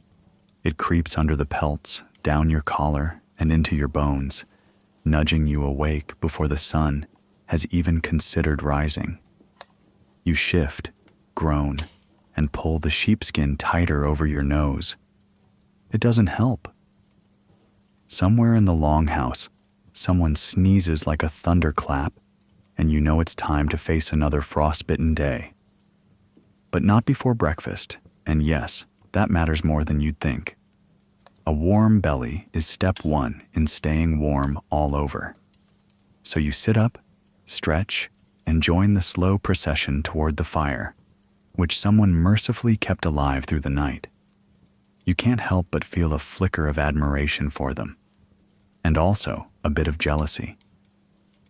It creeps under the pelts, down your collar, and into your bones, nudging you awake before the sun has even considered rising. You shift, groan, and pull the sheepskin tighter over your nose. It doesn't help. Somewhere in the longhouse, someone sneezes like a thunderclap, and you know it's time to face another frostbitten day. But not before breakfast, and yes, that matters more than you'd think. A warm belly is step one in staying warm all over. So you sit up, stretch, and join the slow procession toward the fire, which someone mercifully kept alive through the night. You can't help but feel a flicker of admiration for them, and also a bit of jealousy,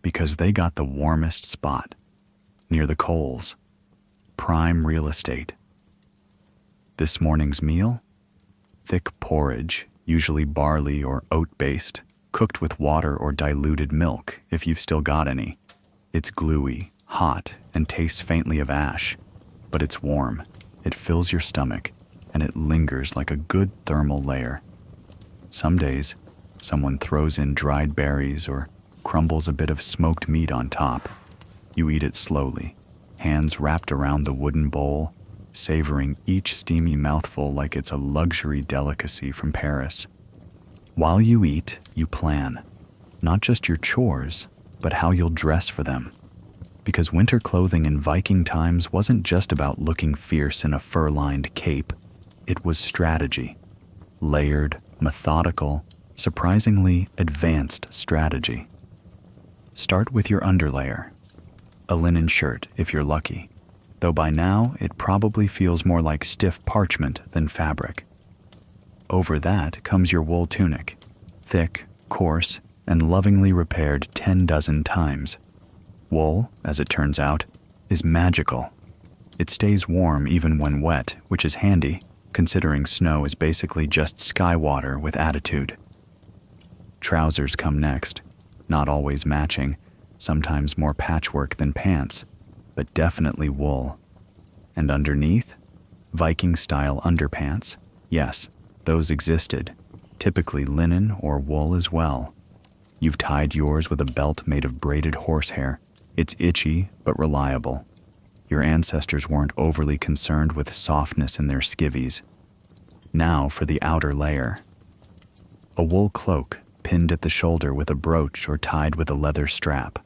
because they got the warmest spot, near the coals, prime real estate. This morning's meal? Thick porridge, usually barley or oat-based, cooked with water or diluted milk if you've still got any. It's gluey, hot, and tastes faintly of ash, but it's warm, it fills your stomach, and it lingers like a good thermal layer. Some days, someone throws in dried berries or crumbles a bit of smoked meat on top. You eat it slowly, hands wrapped around the wooden bowl, savoring each steamy mouthful like it's a luxury delicacy from Paris. While you eat, you plan, not just your chores, but how you'll dress for them. Because winter clothing in Viking times wasn't just about looking fierce in a fur-lined cape. It was strategy. Layered, methodical, surprisingly advanced strategy. Start with your underlayer. A linen shirt, if you're lucky, though by now it probably feels more like stiff parchment than fabric. Over that comes your wool tunic, thick, coarse, and lovingly repaired 10 dozen times. Wool, as it turns out, is magical. It stays warm even when wet, which is handy, considering snow is basically just sky water with attitude. Trousers come next, not always matching, sometimes more patchwork than pants, but definitely wool. And underneath, Viking-style underpants. Yes, those existed, typically linen or wool as well. You've tied yours with a belt made of braided horsehair. It's itchy but reliable. Your ancestors weren't overly concerned with softness in their skivvies. Now for the outer layer. A wool cloak pinned at the shoulder with a brooch or tied with a leather strap.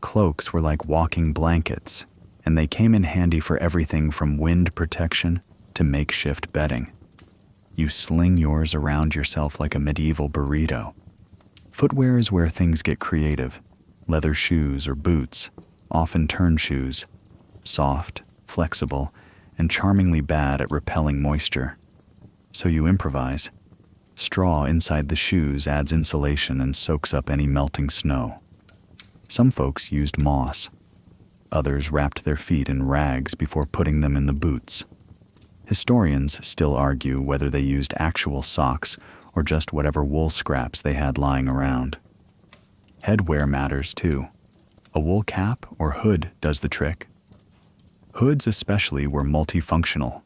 Cloaks were like walking blankets, and they came in handy for everything from wind protection to makeshift bedding. You sling yours around yourself like a medieval burrito. Footwear is where things get creative. Leather shoes or boots, often turn shoes, soft, flexible, and charmingly bad at repelling moisture. So you improvise. Straw inside the shoes adds insulation and soaks up any melting snow. Some folks used moss. others wrapped their feet in rags before putting them in the boots. Historians still argue whether they used actual socks or just whatever wool scraps they had lying around. Headwear matters too. A wool cap or hood does the trick. Hoods especially were multifunctional.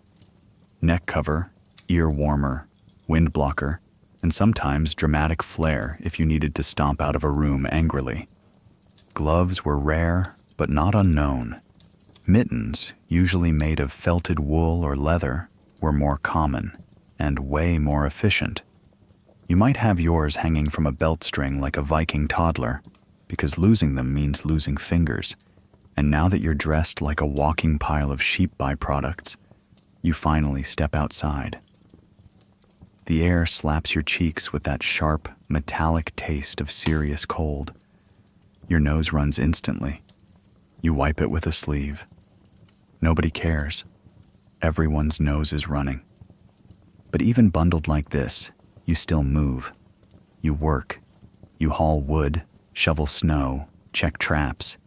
Neck cover, ear warmer, wind blocker, and sometimes dramatic flair if you needed to stomp out of a room angrily. Gloves were rare, but not unknown. Mittens, usually made of felted wool or leather, were more common and way more efficient. You might have yours hanging from a belt string like a Viking toddler, because losing them means losing fingers. And now that you're dressed like a walking pile of sheep byproducts, you finally step outside. The air slaps your cheeks with that sharp, metallic taste of serious cold. Your nose runs instantly. You wipe it with a sleeve. Nobody cares. Everyone's nose is running. But even bundled like this, you still move. You work. You haul wood, shovel snow, check traps.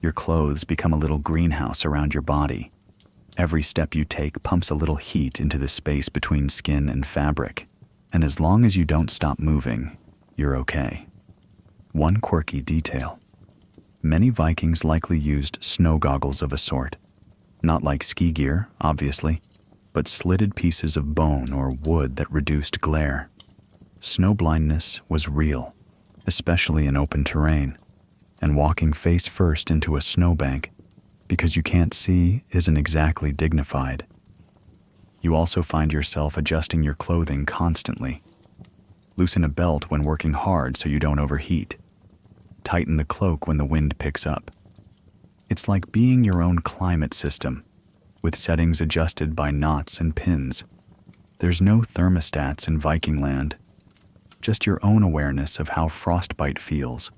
Your clothes become a little greenhouse around your body. Every step you take pumps a little heat into the space between skin and fabric. And as long as you don't stop moving, you're okay. One quirky detail. Many Vikings likely used snow goggles of a sort. Not like ski gear, obviously, but slitted pieces of bone or wood that reduced glare. Snow blindness was real, especially in open terrain, and walking face first into a snowbank because you can't see isn't exactly dignified. You also find yourself adjusting your clothing constantly. Loosen a belt when working hard so you don't overheat. Tighten the cloak when the wind picks up. It's like being your own climate system, with settings adjusted by knots and pins. There's no thermostats in Viking land, just your own awareness of how frostbite feels.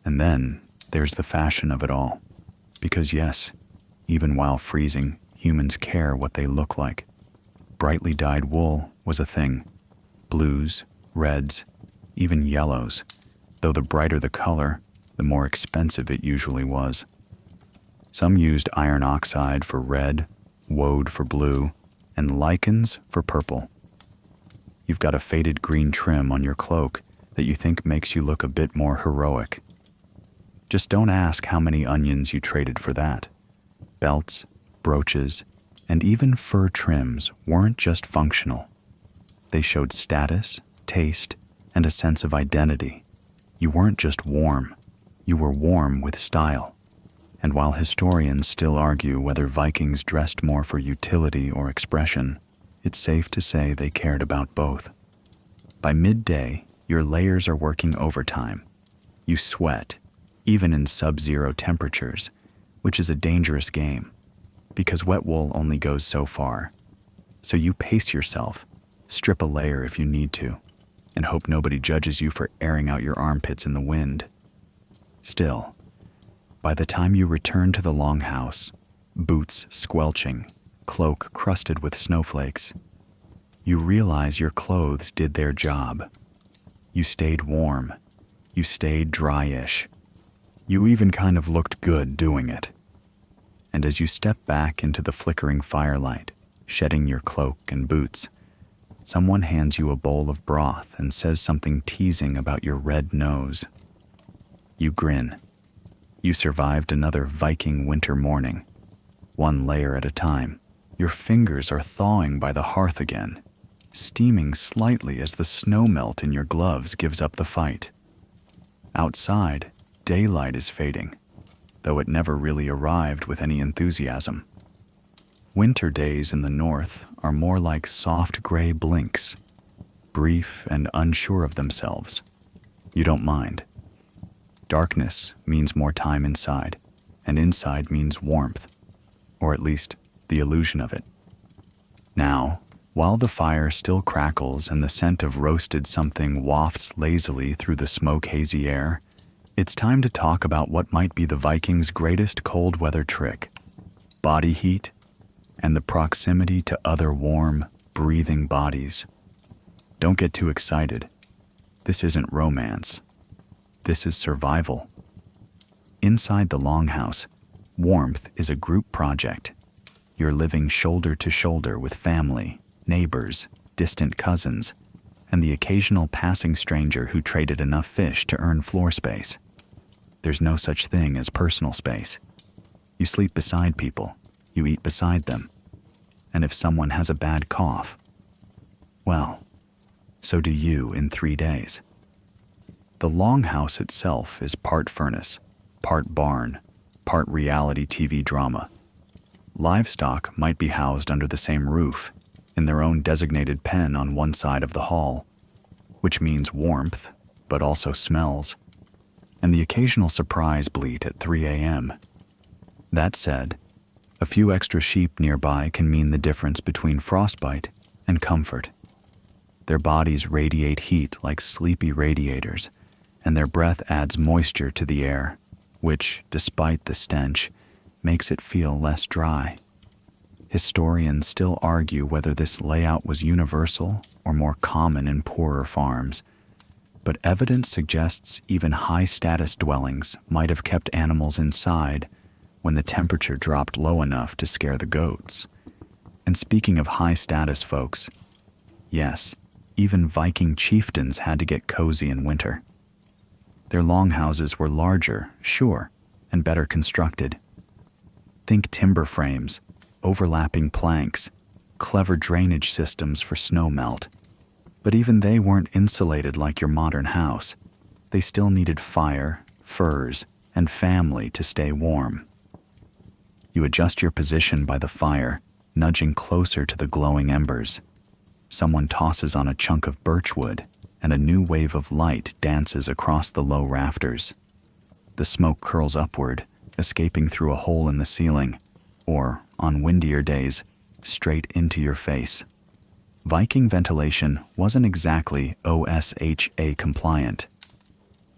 And then there's the fashion of it all. Because yes, even while freezing, humans care what they look like. Brightly dyed wool was a thing. Blues, reds, even yellows. Though the brighter the color, the more expensive it usually was. Some used iron oxide for red, woad for blue, and lichens for purple. You've got a faded green trim on your cloak that you think makes you look a bit more heroic. Just don't ask how many onions you traded for that. Belts, brooches, and even fur trims weren't just functional. They showed status, taste, and a sense of identity. You weren't just warm, you were warm with style. And while historians still argue whether Vikings dressed more for utility or expression, it's safe to say they cared about both. By midday, your layers are working overtime. You sweat, even in sub-zero temperatures, which is a dangerous game, because wet wool only goes so far. So you pace yourself, strip a layer if you need to, and hope nobody judges you for airing out your armpits in the wind. Still, by the time you return to the longhouse, boots squelching, cloak crusted with snowflakes, you realize your clothes did their job. You stayed warm. You stayed dry-ish. You even kind of looked good doing it. And as you step back into the flickering firelight, shedding your cloak and boots, someone hands you a bowl of broth and says something teasing about your red nose. You grin. You survived another Viking winter morning, one layer at a time. Your fingers are thawing by the hearth again, steaming slightly as the snow melt in your gloves gives up the fight. Outside, daylight is fading, though it never really arrived with any enthusiasm. Winter days in the north are more like soft gray blinks, brief and unsure of themselves. You don't mind. Darkness means more time inside, and inside means warmth, or at least the illusion of it. Now, while the fire still crackles and the scent of roasted something wafts lazily through the smoke-hazy air, it's time to talk about what might be the Vikings' greatest cold weather trick: body heat and the proximity to other warm, breathing bodies. Don't get too excited. This isn't romance. This is survival. Inside the longhouse, Warmth is a group project. You're living shoulder to shoulder with family, neighbors, distant cousins, and the occasional passing stranger who traded enough fish to earn floor space. There's no such thing as personal space. You sleep beside people, you eat beside them, and if someone has a bad cough, well, so do you in 3 days. The longhouse itself is part furnace, part barn, part reality TV drama. Livestock might be housed under the same roof, in their own designated pen on one side of the hall, which means warmth, but also smells, and the occasional surprise bleat at 3 a.m. That said, a few extra sheep nearby can mean the difference between frostbite and comfort. Their bodies radiate heat like sleepy radiators, and their breath adds moisture to the air, which, despite the stench, makes it feel less dry. Historians still argue whether this layout was universal or more common in poorer farms, but evidence suggests even high-status dwellings might have kept animals inside when the temperature dropped low enough to scare the goats. And speaking of high-status folks, yes, even Viking chieftains had to get cozy in winter. Their longhouses were larger, sure, and better constructed. Think timber frames, overlapping planks, clever drainage systems for snow melt. But even they weren't insulated like your modern house. They still needed fire, furs, and family to stay warm. You adjust your position by the fire, nudging closer to the glowing embers. Someone tosses on a chunk of birchwood, and a new wave of light dances across the low rafters. The smoke curls upward, escaping through a hole in the ceiling, or, on windier days, straight into your face. Viking ventilation wasn't exactly OSHA compliant.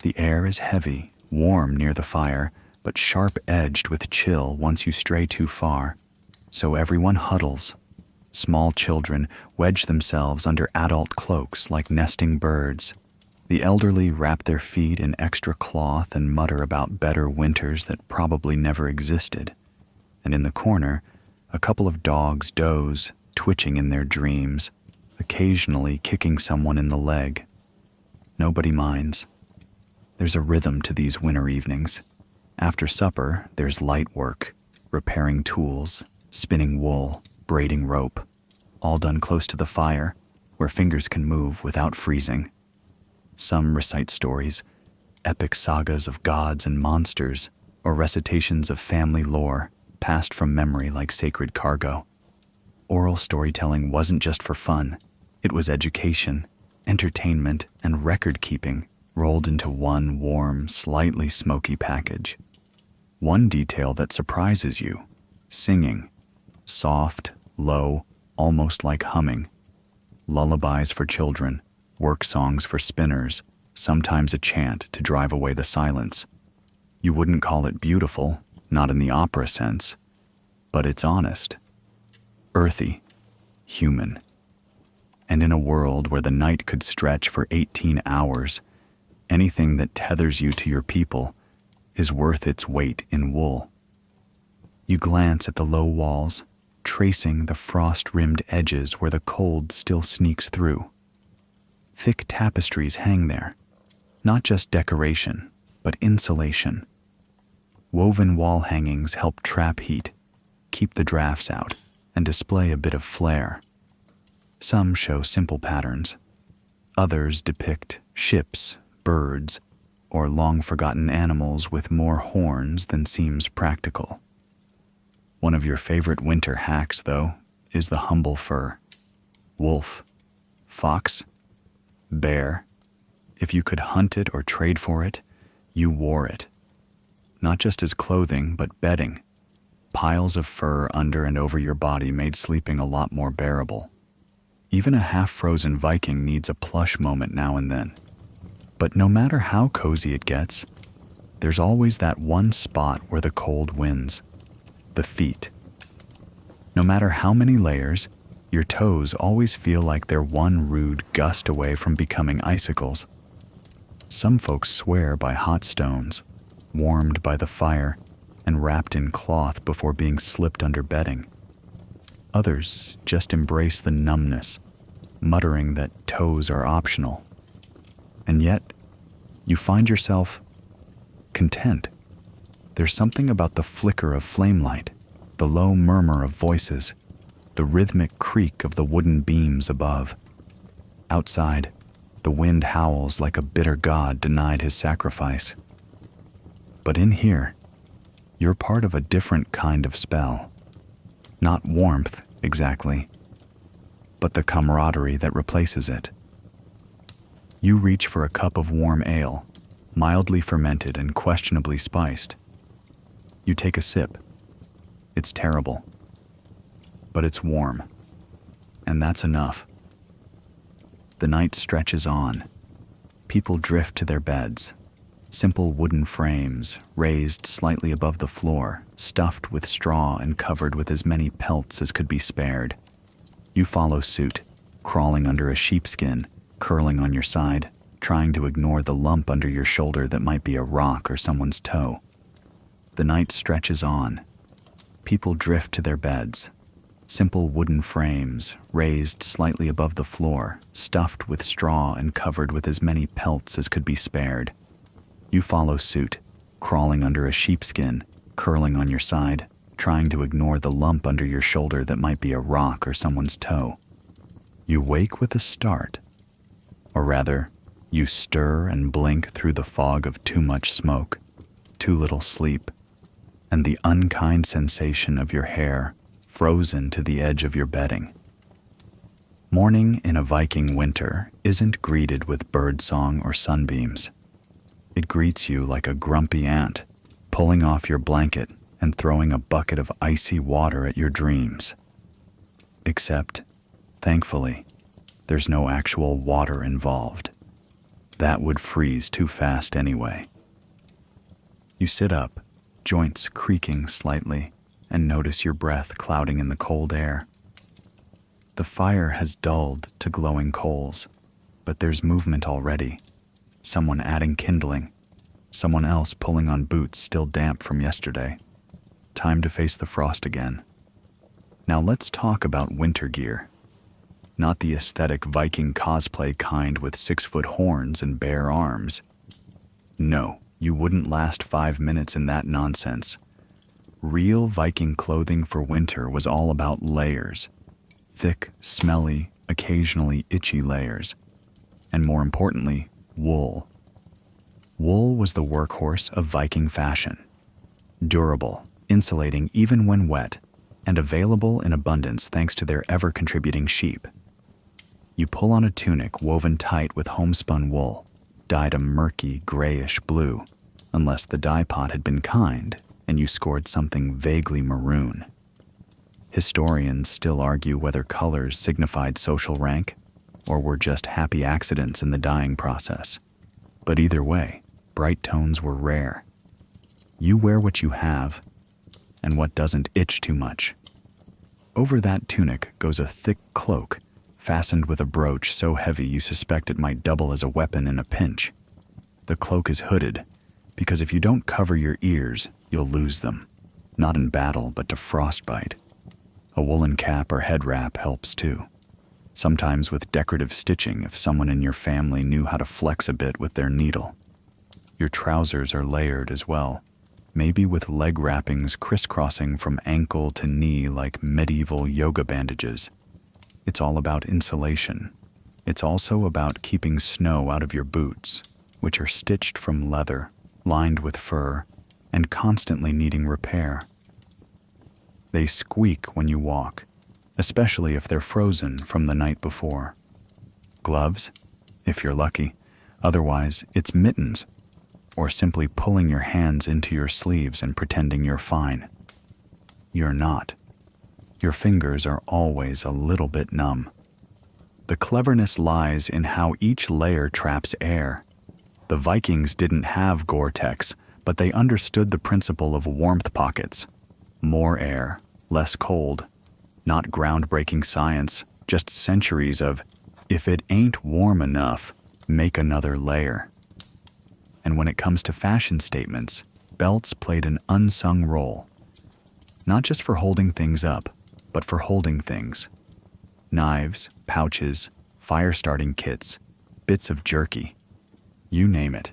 The air is heavy, warm near the fire, but sharp-edged with chill once you stray too far, so everyone huddles. Small children wedge themselves under adult cloaks like nesting birds. The elderly wrap their feet in extra cloth and mutter about better winters that probably never existed. And in the corner, a couple of dogs doze, twitching in their dreams, occasionally kicking someone in the leg. Nobody minds. There's a rhythm to these winter evenings. After supper, there's light work, repairing tools, spinning wool, braiding rope, all done close to the fire, where fingers can move without freezing. Some recite stories, epic sagas of gods and monsters, or recitations of family lore, passed from memory like sacred cargo. Oral storytelling wasn't just for fun. It was education, entertainment, and record-keeping rolled into one warm, slightly smoky package. One detail that surprises you: singing. Soft, low, almost like humming. Lullabies for children, work songs for spinners, sometimes a chant to drive away the silence. You wouldn't call it beautiful, not in the opera sense, but it's honest, earthy, human. And in a world where the night could stretch for 18 hours, anything that tethers you to your people is worth its weight in wool. You glance at the low walls, tracing the frost-rimmed edges where the cold still sneaks through. Thick tapestries hang there, not just decoration, but insulation. Woven wall hangings help trap heat, keep the drafts out, and display a bit of flair. Some show simple patterns. Others depict ships, birds, or long-forgotten animals with more horns than seems practical. One of your favorite winter hacks, though, is the humble fur. Wolf, fox, bear. If you could hunt it or trade for it, you wore it. Not just as clothing, but bedding. Piles of fur under and over your body made sleeping a lot more bearable. Even a half-frozen Viking needs a plush moment now and then. But no matter how cozy it gets, there's always that one spot where the cold wins. The feet. No matter how many layers, your toes always feel like they're one rude gust away from becoming icicles. Some folks swear by hot stones, warmed by the fire, and wrapped in cloth before being slipped under bedding. Others just embrace the numbness, muttering that toes are optional. And yet, you find yourself content. There's something about the flicker of flame light, the low murmur of voices, the rhythmic creak of the wooden beams above. Outside, the wind howls like a bitter god denied his sacrifice. But in here, you're part of a different kind of spell. Not warmth, exactly, but the camaraderie that replaces it. You reach for a cup of warm ale, mildly fermented and questionably spiced. You take a sip. It's terrible, but it's warm, and that's enough. The night stretches on. People drift to their beds. Simple wooden frames, raised slightly above the floor, stuffed with straw and covered with as many pelts as could be spared. You follow suit, crawling under a sheepskin, curling on your side, trying to ignore the lump under your shoulder that might be a rock or someone's toe. The night stretches on. People drift to their beds. Simple wooden frames, raised slightly above the floor, stuffed with straw and covered with as many pelts as could be spared. You follow suit, crawling under a sheepskin, curling on your side, trying to ignore the lump under your shoulder that might be a rock or someone's toe. You wake with a start. Or rather, you stir and blink through the fog of too much smoke, too little sleep, and the unkind sensation of your hair frozen to the edge of your bedding. Morning in a Viking winter isn't greeted with birdsong or sunbeams. It greets you like a grumpy ant, pulling off your blanket and throwing a bucket of icy water at your dreams. Except, thankfully, there's no actual water involved. That would freeze too fast anyway. You sit up, joints creaking slightly, and notice your breath clouding in the cold air. The fire has dulled to glowing coals, but there's movement already. Someone adding kindling, someone else pulling on boots still damp from yesterday. Time to face the frost again. Now let's talk about winter gear. Not the aesthetic Viking cosplay kind with 6-foot horns and bare arms. No, you wouldn't last 5 minutes in that nonsense. Real Viking clothing for winter was all about layers. Thick, smelly, occasionally itchy layers. And more importantly, wool. Wool was the workhorse of Viking fashion. Durable, insulating even when wet, and available in abundance thanks to their ever-contributing sheep. You pull on a tunic woven tight with homespun wool, dyed a murky, grayish blue, unless the dye pot had been kind and you scored something vaguely maroon. Historians still argue whether colors signified social rank or were just happy accidents in the dyeing process. But either way, bright tones were rare. You wear what you have and what doesn't itch too much. Over that tunic goes a thick cloak fastened with a brooch so heavy you suspect it might double as a weapon in a pinch. The cloak is hooded because if you don't cover your ears, you'll lose them, not in battle but to frostbite. A woolen cap or head wrap helps too, sometimes with decorative stitching if someone in your family knew how to flex a bit with their needle. Your trousers are layered as well, maybe with leg wrappings crisscrossing from ankle to knee like medieval yoga bandages. It's all about insulation. It's also about keeping snow out of your boots, which are stitched from leather, lined with fur, and constantly needing repair. They squeak when you walk, especially if they're frozen from the night before. Gloves, if you're lucky. Otherwise, it's mittens, or simply pulling your hands into your sleeves and pretending you're fine. You're not. Your fingers are always a little bit numb. The cleverness lies in how each layer traps air. The Vikings didn't have Gore-Tex, but they understood the principle of warmth pockets. More air, less cold. Not groundbreaking science, just centuries of, if it ain't warm enough, make another layer. And when it comes to fashion statements, belts played an unsung role, not just for holding things up, but for holding things. Knives, pouches, fire-starting kits, bits of jerky, you name it.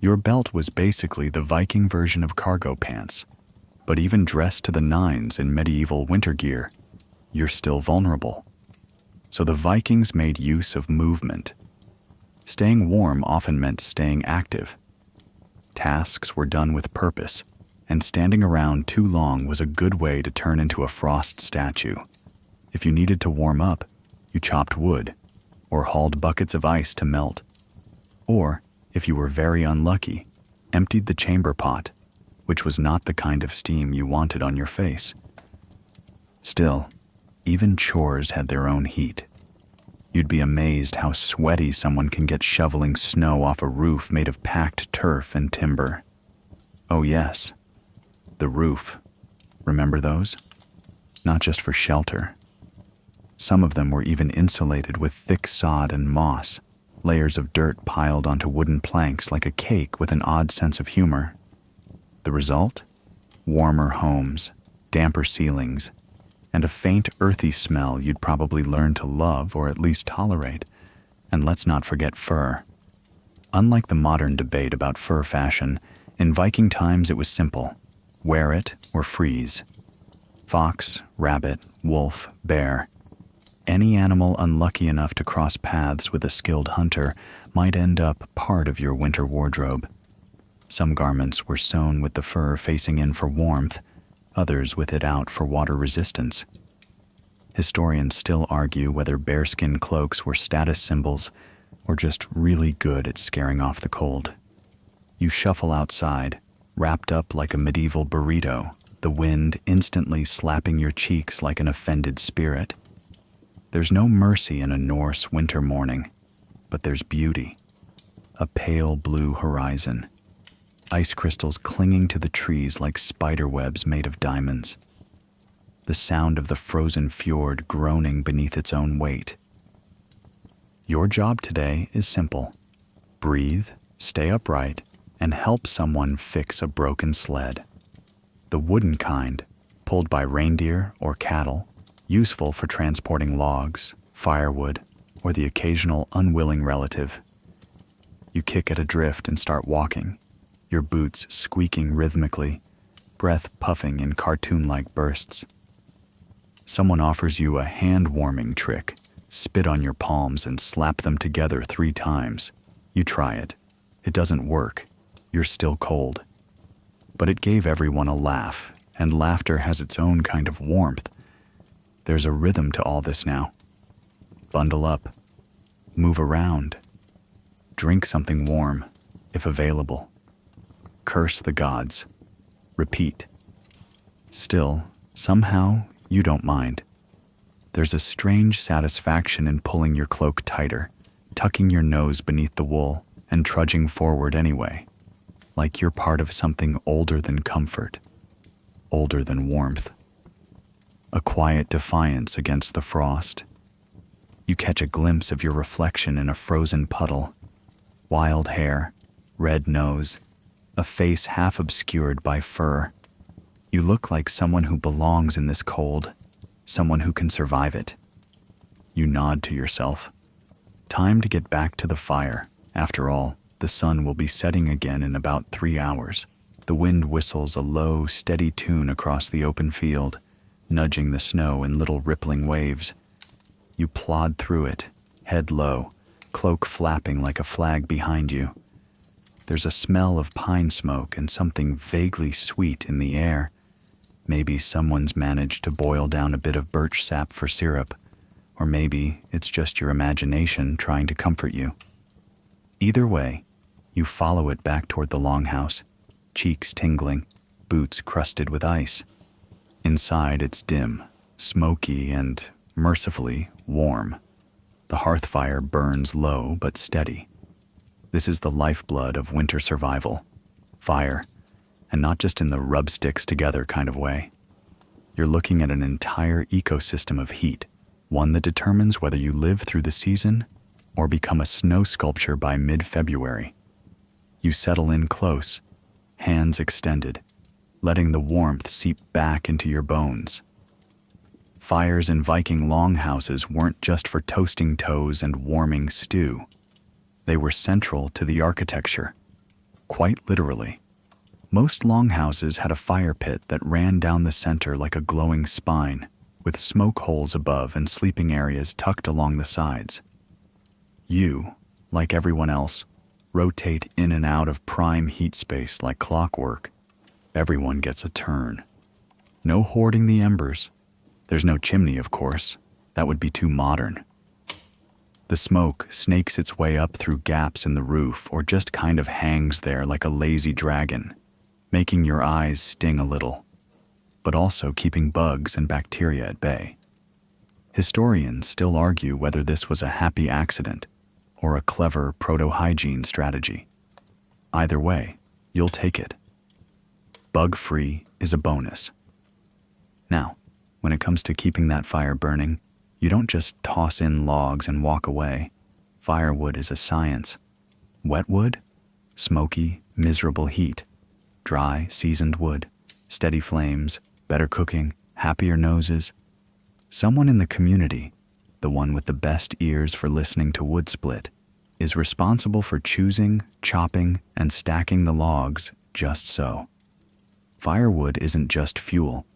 Your belt was basically the Viking version of cargo pants, but even dressed to the nines in medieval winter gear, you're still vulnerable. So the Vikings made use of movement. Staying warm often meant staying active. Tasks were done with purpose, and standing around too long was a good way to turn into a frost statue. If you needed to warm up, you chopped wood, or hauled buckets of ice to melt. Or, if you were very unlucky, emptied the chamber pot, which was not the kind of steam you wanted on your face. Still, even chores had their own heat. You'd be amazed how sweaty someone can get shoveling snow off a roof made of packed turf and timber. Oh yes, the roof. Remember those? Not just for shelter. Some of them were even insulated with thick sod and moss, layers of dirt piled onto wooden planks like a cake with an odd sense of humor. The result? Warmer homes, damper ceilings, and a faint earthy smell you'd probably learn to love or at least tolerate. And let's not forget fur. Unlike the modern debate about fur fashion, in Viking times it was simple. Wear it or freeze. Fox, rabbit, wolf, bear. Any animal unlucky enough to cross paths with a skilled hunter might end up part of your winter wardrobe. Some garments were sewn with the fur facing in for warmth, others with it out for water resistance. Historians still argue whether bearskin cloaks were status symbols or just really good at scaring off the cold. You shuffle outside, wrapped up like a medieval burrito, the wind instantly slapping your cheeks like an offended spirit. There's no mercy in a Norse winter morning, but there's beauty. A pale blue horizon. Ice crystals clinging to the trees like spider webs made of diamonds. The sound of the frozen fjord groaning beneath its own weight. Your job today is simple. Breathe, stay upright, and help someone fix a broken sled. The wooden kind, pulled by reindeer or cattle, useful for transporting logs, firewood, or the occasional unwilling relative. You kick at a drift and start walking, your boots squeaking rhythmically, breath puffing in cartoon-like bursts. Someone offers you a hand-warming trick. Spit on your palms and slap them together 3 times. You try it. It doesn't work. You're still cold. But it gave everyone a laugh, and laughter has its own kind of warmth. There's a rhythm to all this now. Bundle up. Move around. Drink something warm, if available. Curse the gods. Repeat. Still, somehow, you don't mind. There's a strange satisfaction in pulling your cloak tighter, tucking your nose beneath the wool, and trudging forward anyway, like you're part of something older than comfort, older than warmth. A quiet defiance against the frost. You catch a glimpse of your reflection in a frozen puddle, wild hair, red nose, a face half obscured by fur. You look like someone who belongs in this cold, someone who can survive it. You nod to yourself. Time to get back to the fire. After all, the sun will be setting again in about 3 hours. The wind whistles a low, steady tune across the open field, nudging the snow in little rippling waves. You plod through it, head low, cloak flapping like a flag behind you. There's a smell of pine smoke and something vaguely sweet in the air. Maybe someone's managed to boil down a bit of birch sap for syrup, or maybe it's just your imagination trying to comfort you. Either way, you follow it back toward the longhouse, cheeks tingling, boots crusted with ice. Inside it's dim, smoky, and, mercifully, warm. The hearth fire burns low but steady. This is the lifeblood of winter survival. Fire. And not just in the rub sticks together kind of way. You're looking at an entire ecosystem of heat, one that determines whether you live through the season or become a snow sculpture by mid-February. You settle in close, hands extended, letting the warmth seep back into your bones. Fires in Viking longhouses weren't just for toasting toes and warming stew. They were central to the architecture, quite literally. Most longhouses had a fire pit that ran down the center like a glowing spine, with smoke holes above and sleeping areas tucked along the sides. You, like everyone else, rotate in and out of prime heat space like clockwork. Everyone gets a turn. No hoarding the embers. There's no chimney, of course. That would be too modern. The smoke snakes its way up through gaps in the roof or just kind of hangs there like a lazy dragon, making your eyes sting a little, but also keeping bugs and bacteria at bay. Historians still argue whether this was a happy accident or a clever proto-hygiene strategy. Either way, you'll take it. Bug-free is a bonus. Now, when it comes to keeping that fire burning, you don't just toss in logs and walk away. Firewood is a science. Wet wood? Smoky, miserable heat. Dry, seasoned wood. Steady flames, better cooking, happier noses. Someone in the community, the one with the best ears for listening to wood split, is responsible for choosing, chopping, and stacking the logs just so. Firewood isn't just fuel.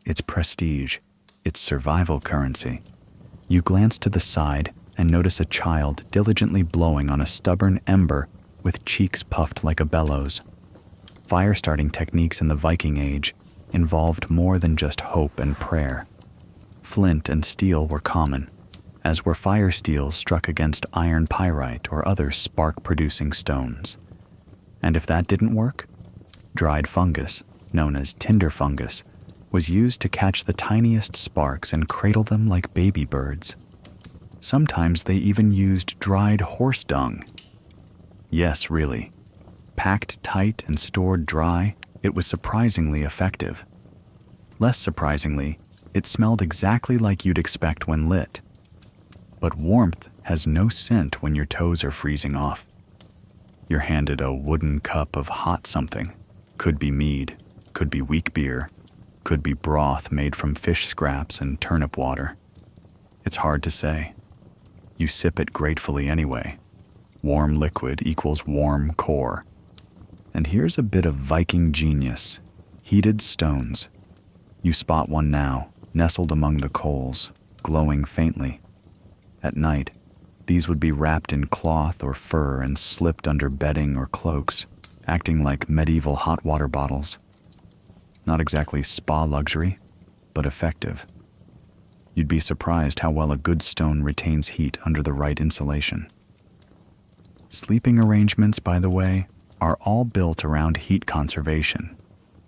It's prestige. It's survival currency. You glance to the side and notice a child diligently blowing on a stubborn ember with cheeks puffed like a bellows. Fire-starting techniques in the Viking Age involved more than just hope and prayer. Flint and steel were common, as were fire steels struck against iron pyrite or other spark-producing stones. And if that didn't work, dried fungus, known as tinder fungus, was used to catch the tiniest sparks and cradle them like baby birds. Sometimes they even used dried horse dung. Yes, really. Packed tight and stored dry, it was surprisingly effective. Less surprisingly, it smelled exactly like you'd expect when lit. But warmth has no scent when your toes are freezing off. You're handed a wooden cup of hot something. Could be mead, could be weak beer, could be broth made from fish scraps and turnip water. It's hard to say. You sip it gratefully anyway. Warm liquid equals warm core. And here's a bit of Viking genius. Heated stones. You spot one now, nestled among the coals, glowing faintly. At night, these would be wrapped in cloth or fur and slipped under bedding or cloaks, acting like medieval hot water bottles. Not exactly spa luxury, but effective. You'd be surprised how well a good stone retains heat under the right insulation. Sleeping arrangements, by the way, are all built around heat conservation.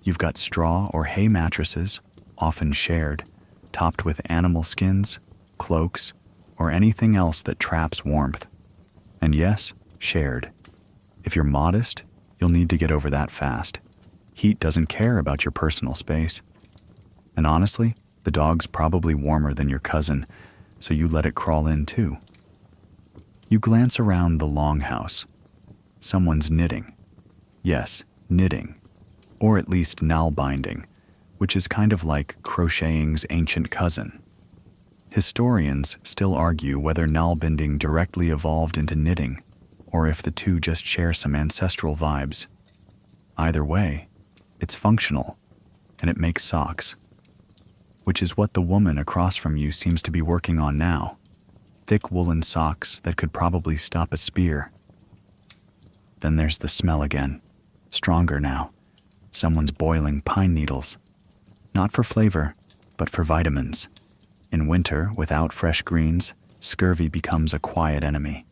You've got straw or hay mattresses, often shared, topped with animal skins, cloaks, or anything else that traps warmth. And yes, shared. If you're modest, you'll need to get over that fast. Heat doesn't care about your personal space. And honestly, the dog's probably warmer than your cousin, so you let it crawl in too. You glance around the longhouse. Someone's knitting. Yes, knitting. Or at least knall-binding, which is kind of like crocheting's ancient cousin. Historians still argue whether knall-binding directly evolved into knitting, or if the two just share some ancestral vibes. Either way, it's functional, and it makes socks. Which is what the woman across from you seems to be working on now. Thick woolen socks that could probably stop a spear. Then there's the smell again. Stronger now. Someone's boiling pine needles. Not for flavor, but for vitamins. In winter, without fresh greens, scurvy becomes a quiet enemy.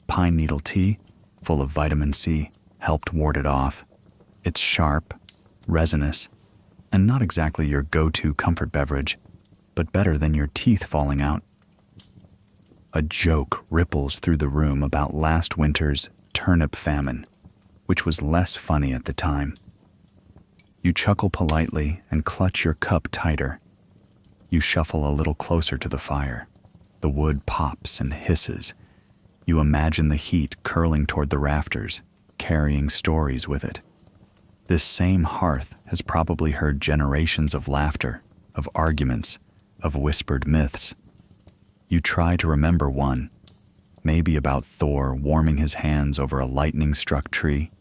Pine needle tea, full of vitamin C, helped ward it off. It's sharp, resinous, and not exactly your go-to comfort beverage, but better than your teeth falling out. A joke ripples through the room about last winter's turnip famine, which was less funny at the time. You chuckle politely and clutch your cup tighter. You shuffle a little closer to the fire. The wood pops and hisses. You imagine the heat curling toward the rafters, carrying stories with it. This same hearth has probably heard generations of laughter, of arguments, of whispered myths. You try to remember one, maybe about Thor warming his hands over a lightning-struck tree,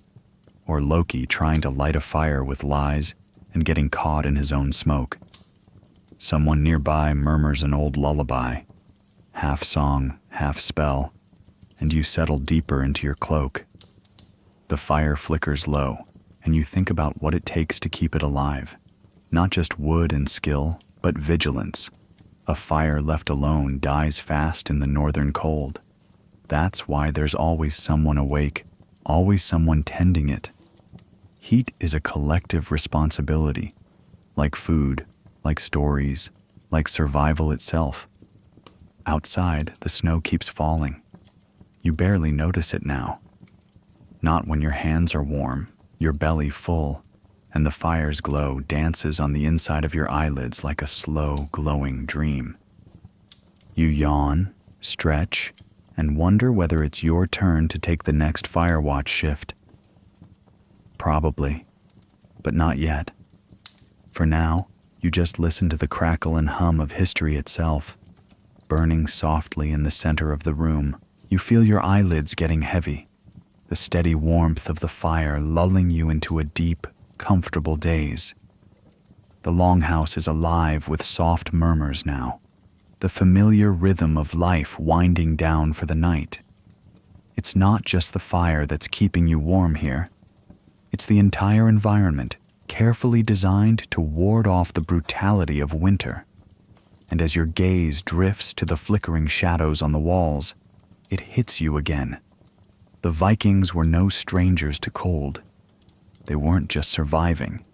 or Loki trying to light a fire with lies and getting caught in his own smoke. Someone nearby murmurs an old lullaby, half song, half spell, and you settle deeper into your cloak. The fire flickers low, and you think about what it takes to keep it alive. Not just wood and skill, but vigilance. A fire left alone dies fast in the northern cold. That's why there's always someone awake, always someone tending it. Heat is a collective responsibility, like food, like stories, like survival itself. Outside, the snow keeps falling. You barely notice it now. Not when your hands are warm, your belly full, and the fire's glow dances on the inside of your eyelids like a slow, glowing dream. You yawn, stretch, and wonder whether it's your turn to take the next fire watch shift. Probably, but not yet. For now, you just listen to the crackle and hum of history itself. Burning softly in the center of the room, you feel your eyelids getting heavy, the steady warmth of the fire lulling you into a deep, comfortable daze. The longhouse is alive with soft murmurs now, the familiar rhythm of life winding down for the night. It's not just the fire that's keeping you warm here. It's the entire environment, carefully designed to ward off the brutality of winter. And as your gaze drifts to the flickering shadows on the walls, it hits you again. The Vikings were no strangers to cold. They weren't just surviving.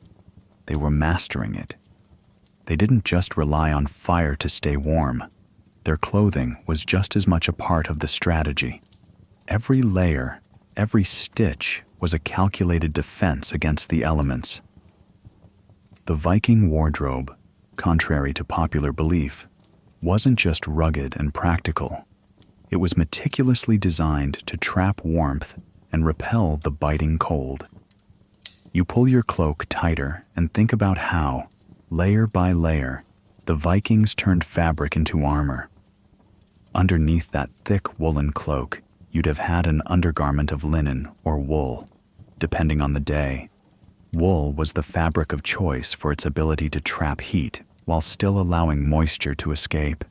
They were mastering it. They didn't just rely on fire to stay warm. Their clothing was just as much a part of the strategy. Every layer, every stitch was a calculated defense against the elements. The Viking wardrobe, contrary to popular belief, wasn't just rugged and practical. It was meticulously designed to trap warmth and repel the biting cold. You pull your cloak tighter and think about how, layer by layer, the Vikings turned fabric into armor. Underneath that thick woolen cloak, you'd have had an undergarment of linen or wool, depending on the day. Wool was the fabric of choice for its ability to trap heat while still allowing moisture to escape.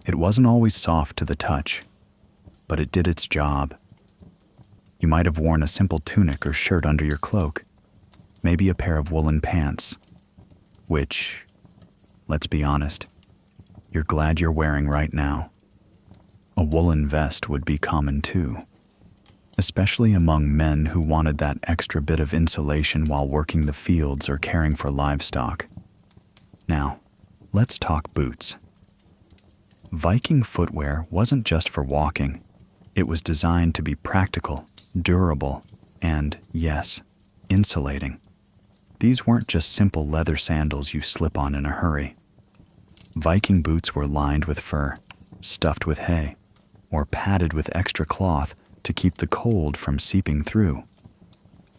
It wasn't always soft to the touch, but it did its job. You might have worn a simple tunic or shirt under your cloak, maybe a pair of woolen pants, which, let's be honest, you're glad you're wearing right now. A woolen vest would be common too, especially among men who wanted that extra bit of insulation while working the fields or caring for livestock. Now, let's talk boots. Viking footwear wasn't just for walking. It was designed to be practical, durable, and, yes, insulating. These weren't just simple leather sandals you slip on in a hurry. Viking boots were lined with fur, stuffed with hay, or padded with extra cloth to keep the cold from seeping through.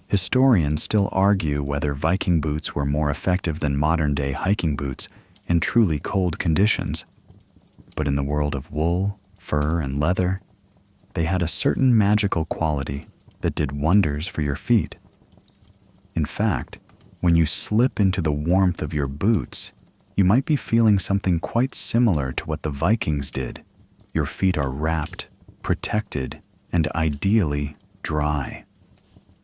Historians still argue whether Viking boots were more effective than modern-day hiking boots in truly cold conditions. But in the world of wool, fur, and leather, they had a certain magical quality that did wonders for your feet. In fact, when you slip into the warmth of your boots, you might be feeling something quite similar to what the Vikings did. Your feet are wrapped, protected, and ideally dry.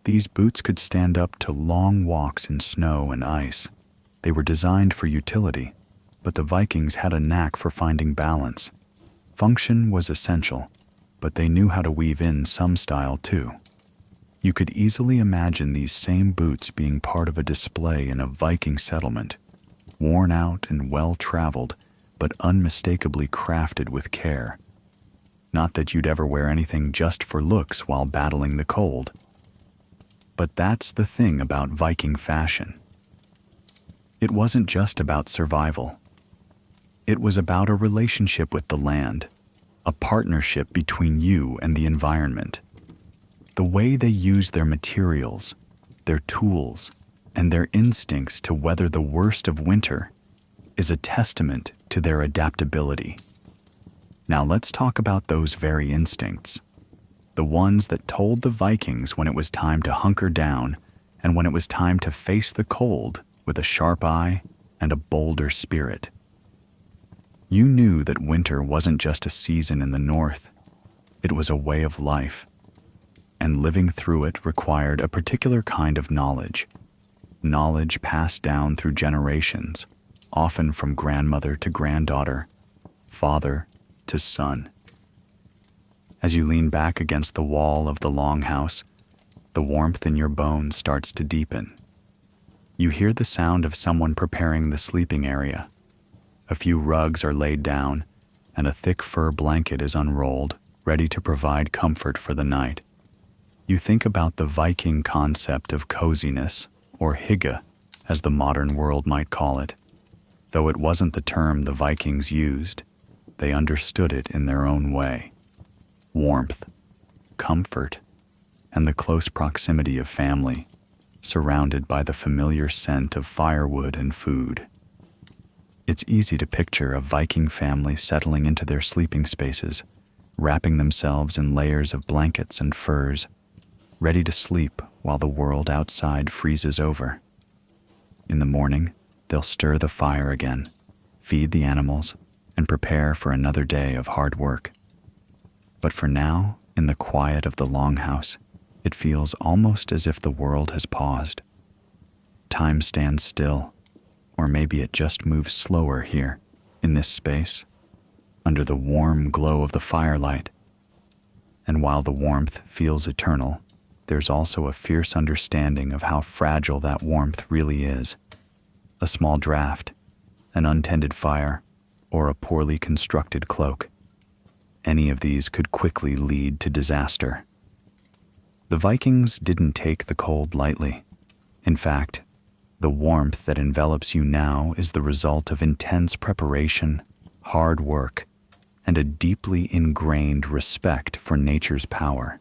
These boots could stand up to long walks in snow and ice. They were designed for utility, but the Vikings had a knack for finding balance. Function was essential, but they knew how to weave in some style too. You could easily imagine these same boots being part of a display in a Viking settlement, worn out and well-traveled, but unmistakably crafted with care. Not that you'd ever wear anything just for looks while battling the cold. But that's the thing about Viking fashion. It wasn't just about survival. It was about a relationship with the land, a partnership between you and the environment. The way they used their materials, their tools, and their instincts to weather the worst of winter is a testament to their adaptability. Now let's talk about those very instincts, the ones that told the Vikings when it was time to hunker down and when it was time to face the cold with a sharp eye and a bolder spirit. You knew that winter wasn't just a season in the north, it was a way of life, and living through it required a particular kind of knowledge passed down through generations, often from grandmother to granddaughter, father to son. As you lean back against the wall of the longhouse, the warmth in your bones starts to deepen. You hear the sound of someone preparing the sleeping area. A few rugs are laid down, and a thick fur blanket is unrolled, ready to provide comfort for the night. You think about the Viking concept of coziness, or hygge, as the modern world might call it. Though it wasn't the term the Vikings used, they understood it in their own way. Warmth, comfort, and the close proximity of family, surrounded by the familiar scent of firewood and food. It's easy to picture a Viking family settling into their sleeping spaces, wrapping themselves in layers of blankets and furs, ready to sleep while the world outside freezes over. In the morning, they'll stir the fire again, feed the animals, and prepare for another day of hard work. But for now, in the quiet of the longhouse, it feels almost as if the world has paused. Time stands still, or maybe it just moves slower here, in this space, under the warm glow of the firelight. And while the warmth feels eternal, there's also a fierce understanding of how fragile that warmth really is. A small draft, an untended fire, or a poorly constructed cloak. Any of these could quickly lead to disaster. The Vikings didn't take the cold lightly. In fact, the warmth that envelops you now is the result of intense preparation, hard work, and a deeply ingrained respect for nature's power.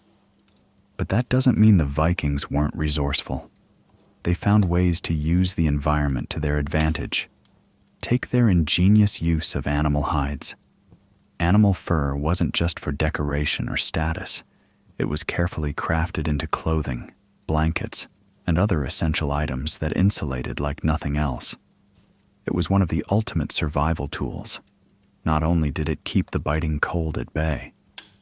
But that doesn't mean the Vikings weren't resourceful. They found ways to use the environment to their advantage. Take their ingenious use of animal hides. Animal fur wasn't just for decoration or status. It was carefully crafted into clothing, blankets, and other essential items that insulated like nothing else. It was one of the ultimate survival tools. Not only did it keep the biting cold at bay,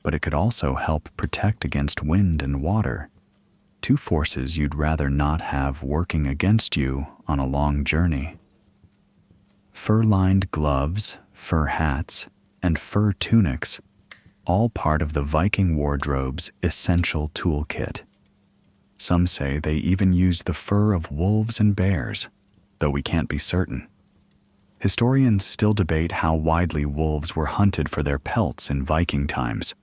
but it could also help protect against wind and water, two forces you'd rather not have working against you on a long journey. Fur-lined gloves, fur hats, and fur tunics, all part of the Viking wardrobe's essential toolkit. Some say they even used the fur of wolves and bears, though we can't be certain. Historians still debate how widely wolves were hunted for their pelts in Viking times,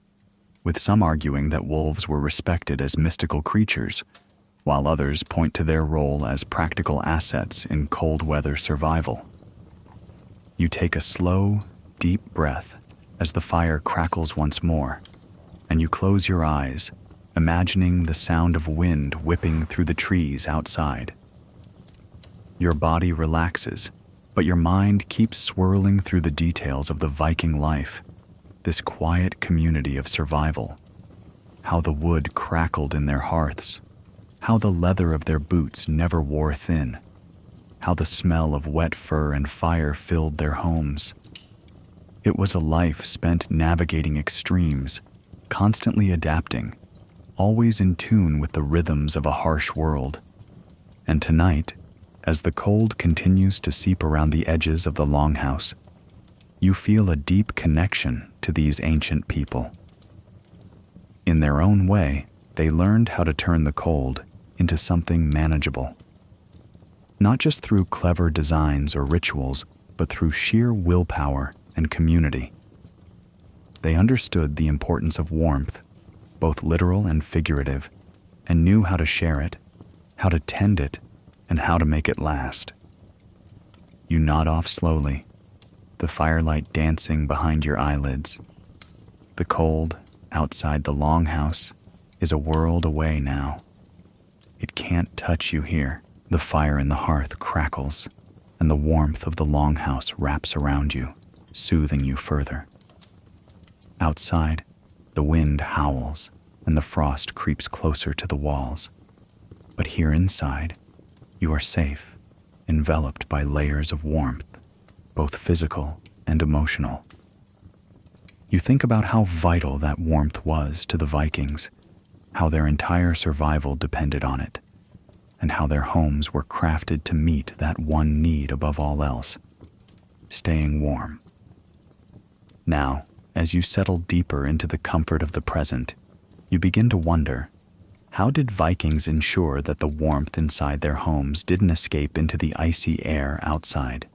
with some arguing that wolves were respected as mystical creatures, while others point to their role as practical assets in cold weather survival. You take a slow, deep breath as the fire crackles once more, and you close your eyes, imagining the sound of wind whipping through the trees outside. Your body relaxes, but your mind keeps swirling through the details of the Viking life, this quiet community of survival. How the wood crackled in their hearths, how the leather of their boots never wore thin, how the smell of wet fur and fire filled their homes. It was a life spent navigating extremes, constantly adapting, always in tune with the rhythms of a harsh world. And tonight, as the cold continues to seep around the edges of the longhouse, you feel a deep connection to these ancient people. In their own way, they learned how to turn the cold into something manageable. Not just through clever designs or rituals, but through sheer willpower and community. They understood the importance of warmth, both literal and figurative, and knew how to share it, how to tend it, and how to make it last. You nod off slowly, the firelight dancing behind your eyelids. The cold, outside the longhouse, is a world away now. It can't touch you here. The fire in the hearth crackles, and the warmth of the longhouse wraps around you, soothing you further. Outside, the wind howls, and the frost creeps closer to the walls. But here inside, you are safe, enveloped by layers of warmth, both physical and emotional. You think about how vital that warmth was to the Vikings, how their entire survival depended on it, and how their homes were crafted to meet that one need above all else, staying warm. Now, as you settle deeper into the comfort of the present, you begin to wonder, how did Vikings ensure that the warmth inside their homes didn't escape into the icy air outside?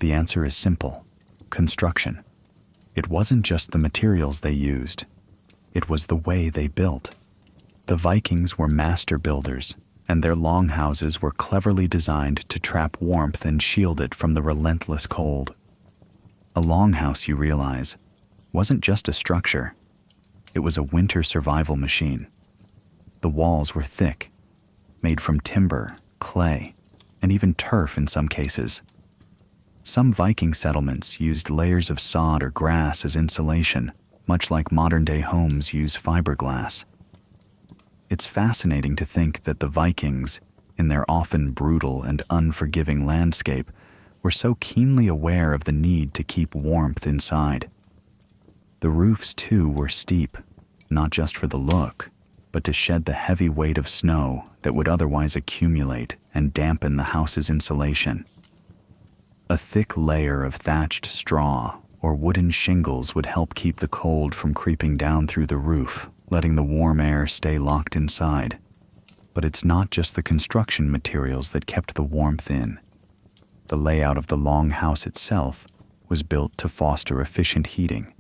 The answer is simple: construction. It wasn't just the materials they used, it was the way they built. The Vikings were master builders, and their longhouses were cleverly designed to trap warmth and shield it from the relentless cold. A longhouse, you realize, wasn't just a structure. It was a winter survival machine. The walls were thick, made from timber, clay, and even turf in some cases. Some Viking settlements used layers of sod or grass as insulation, much like modern-day homes use fiberglass. It's fascinating to think that the Vikings, in their often brutal and unforgiving landscape, were so keenly aware of the need to keep warmth inside. The roofs, too, were steep, not just for the look, but to shed the heavy weight of snow that would otherwise accumulate and dampen the house's insulation. A thick layer of thatched straw or wooden shingles would help keep the cold from creeping down through the roof, letting the warm air stay locked inside. But it's not just the construction materials that kept the warmth in. The layout of the longhouse itself was built to foster efficient heating.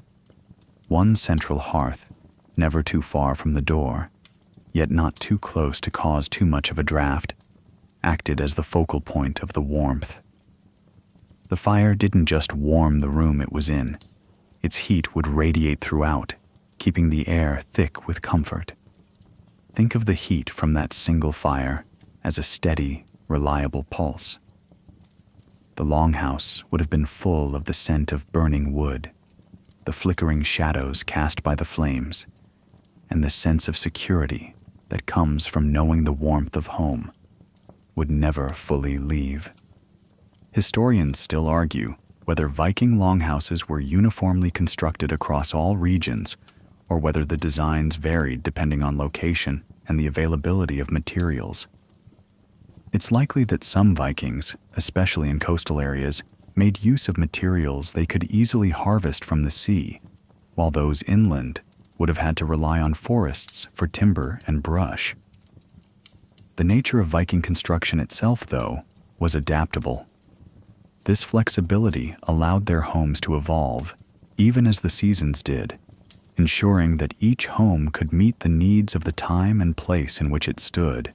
One central hearth, never too far from the door, yet not too close to cause too much of a draft, acted as the focal point of the warmth. The fire didn't just warm the room it was in. Its heat would radiate throughout, keeping the air thick with comfort. Think of the heat from that single fire as a steady, reliable pulse. The longhouse would have been full of the scent of burning wood, the flickering shadows cast by the flames, and the sense of security that comes from knowing the warmth of home would never fully leave. Historians still argue whether Viking longhouses were uniformly constructed across all regions, or whether the designs varied depending on location and the availability of materials. It's likely that some Vikings, especially in coastal areas, made use of materials they could easily harvest from the sea, while those inland would have had to rely on forests for timber and brush. The nature of Viking construction itself, though, was adaptable. This flexibility allowed their homes to evolve, even as the seasons did, ensuring that each home could meet the needs of the time and place in which it stood.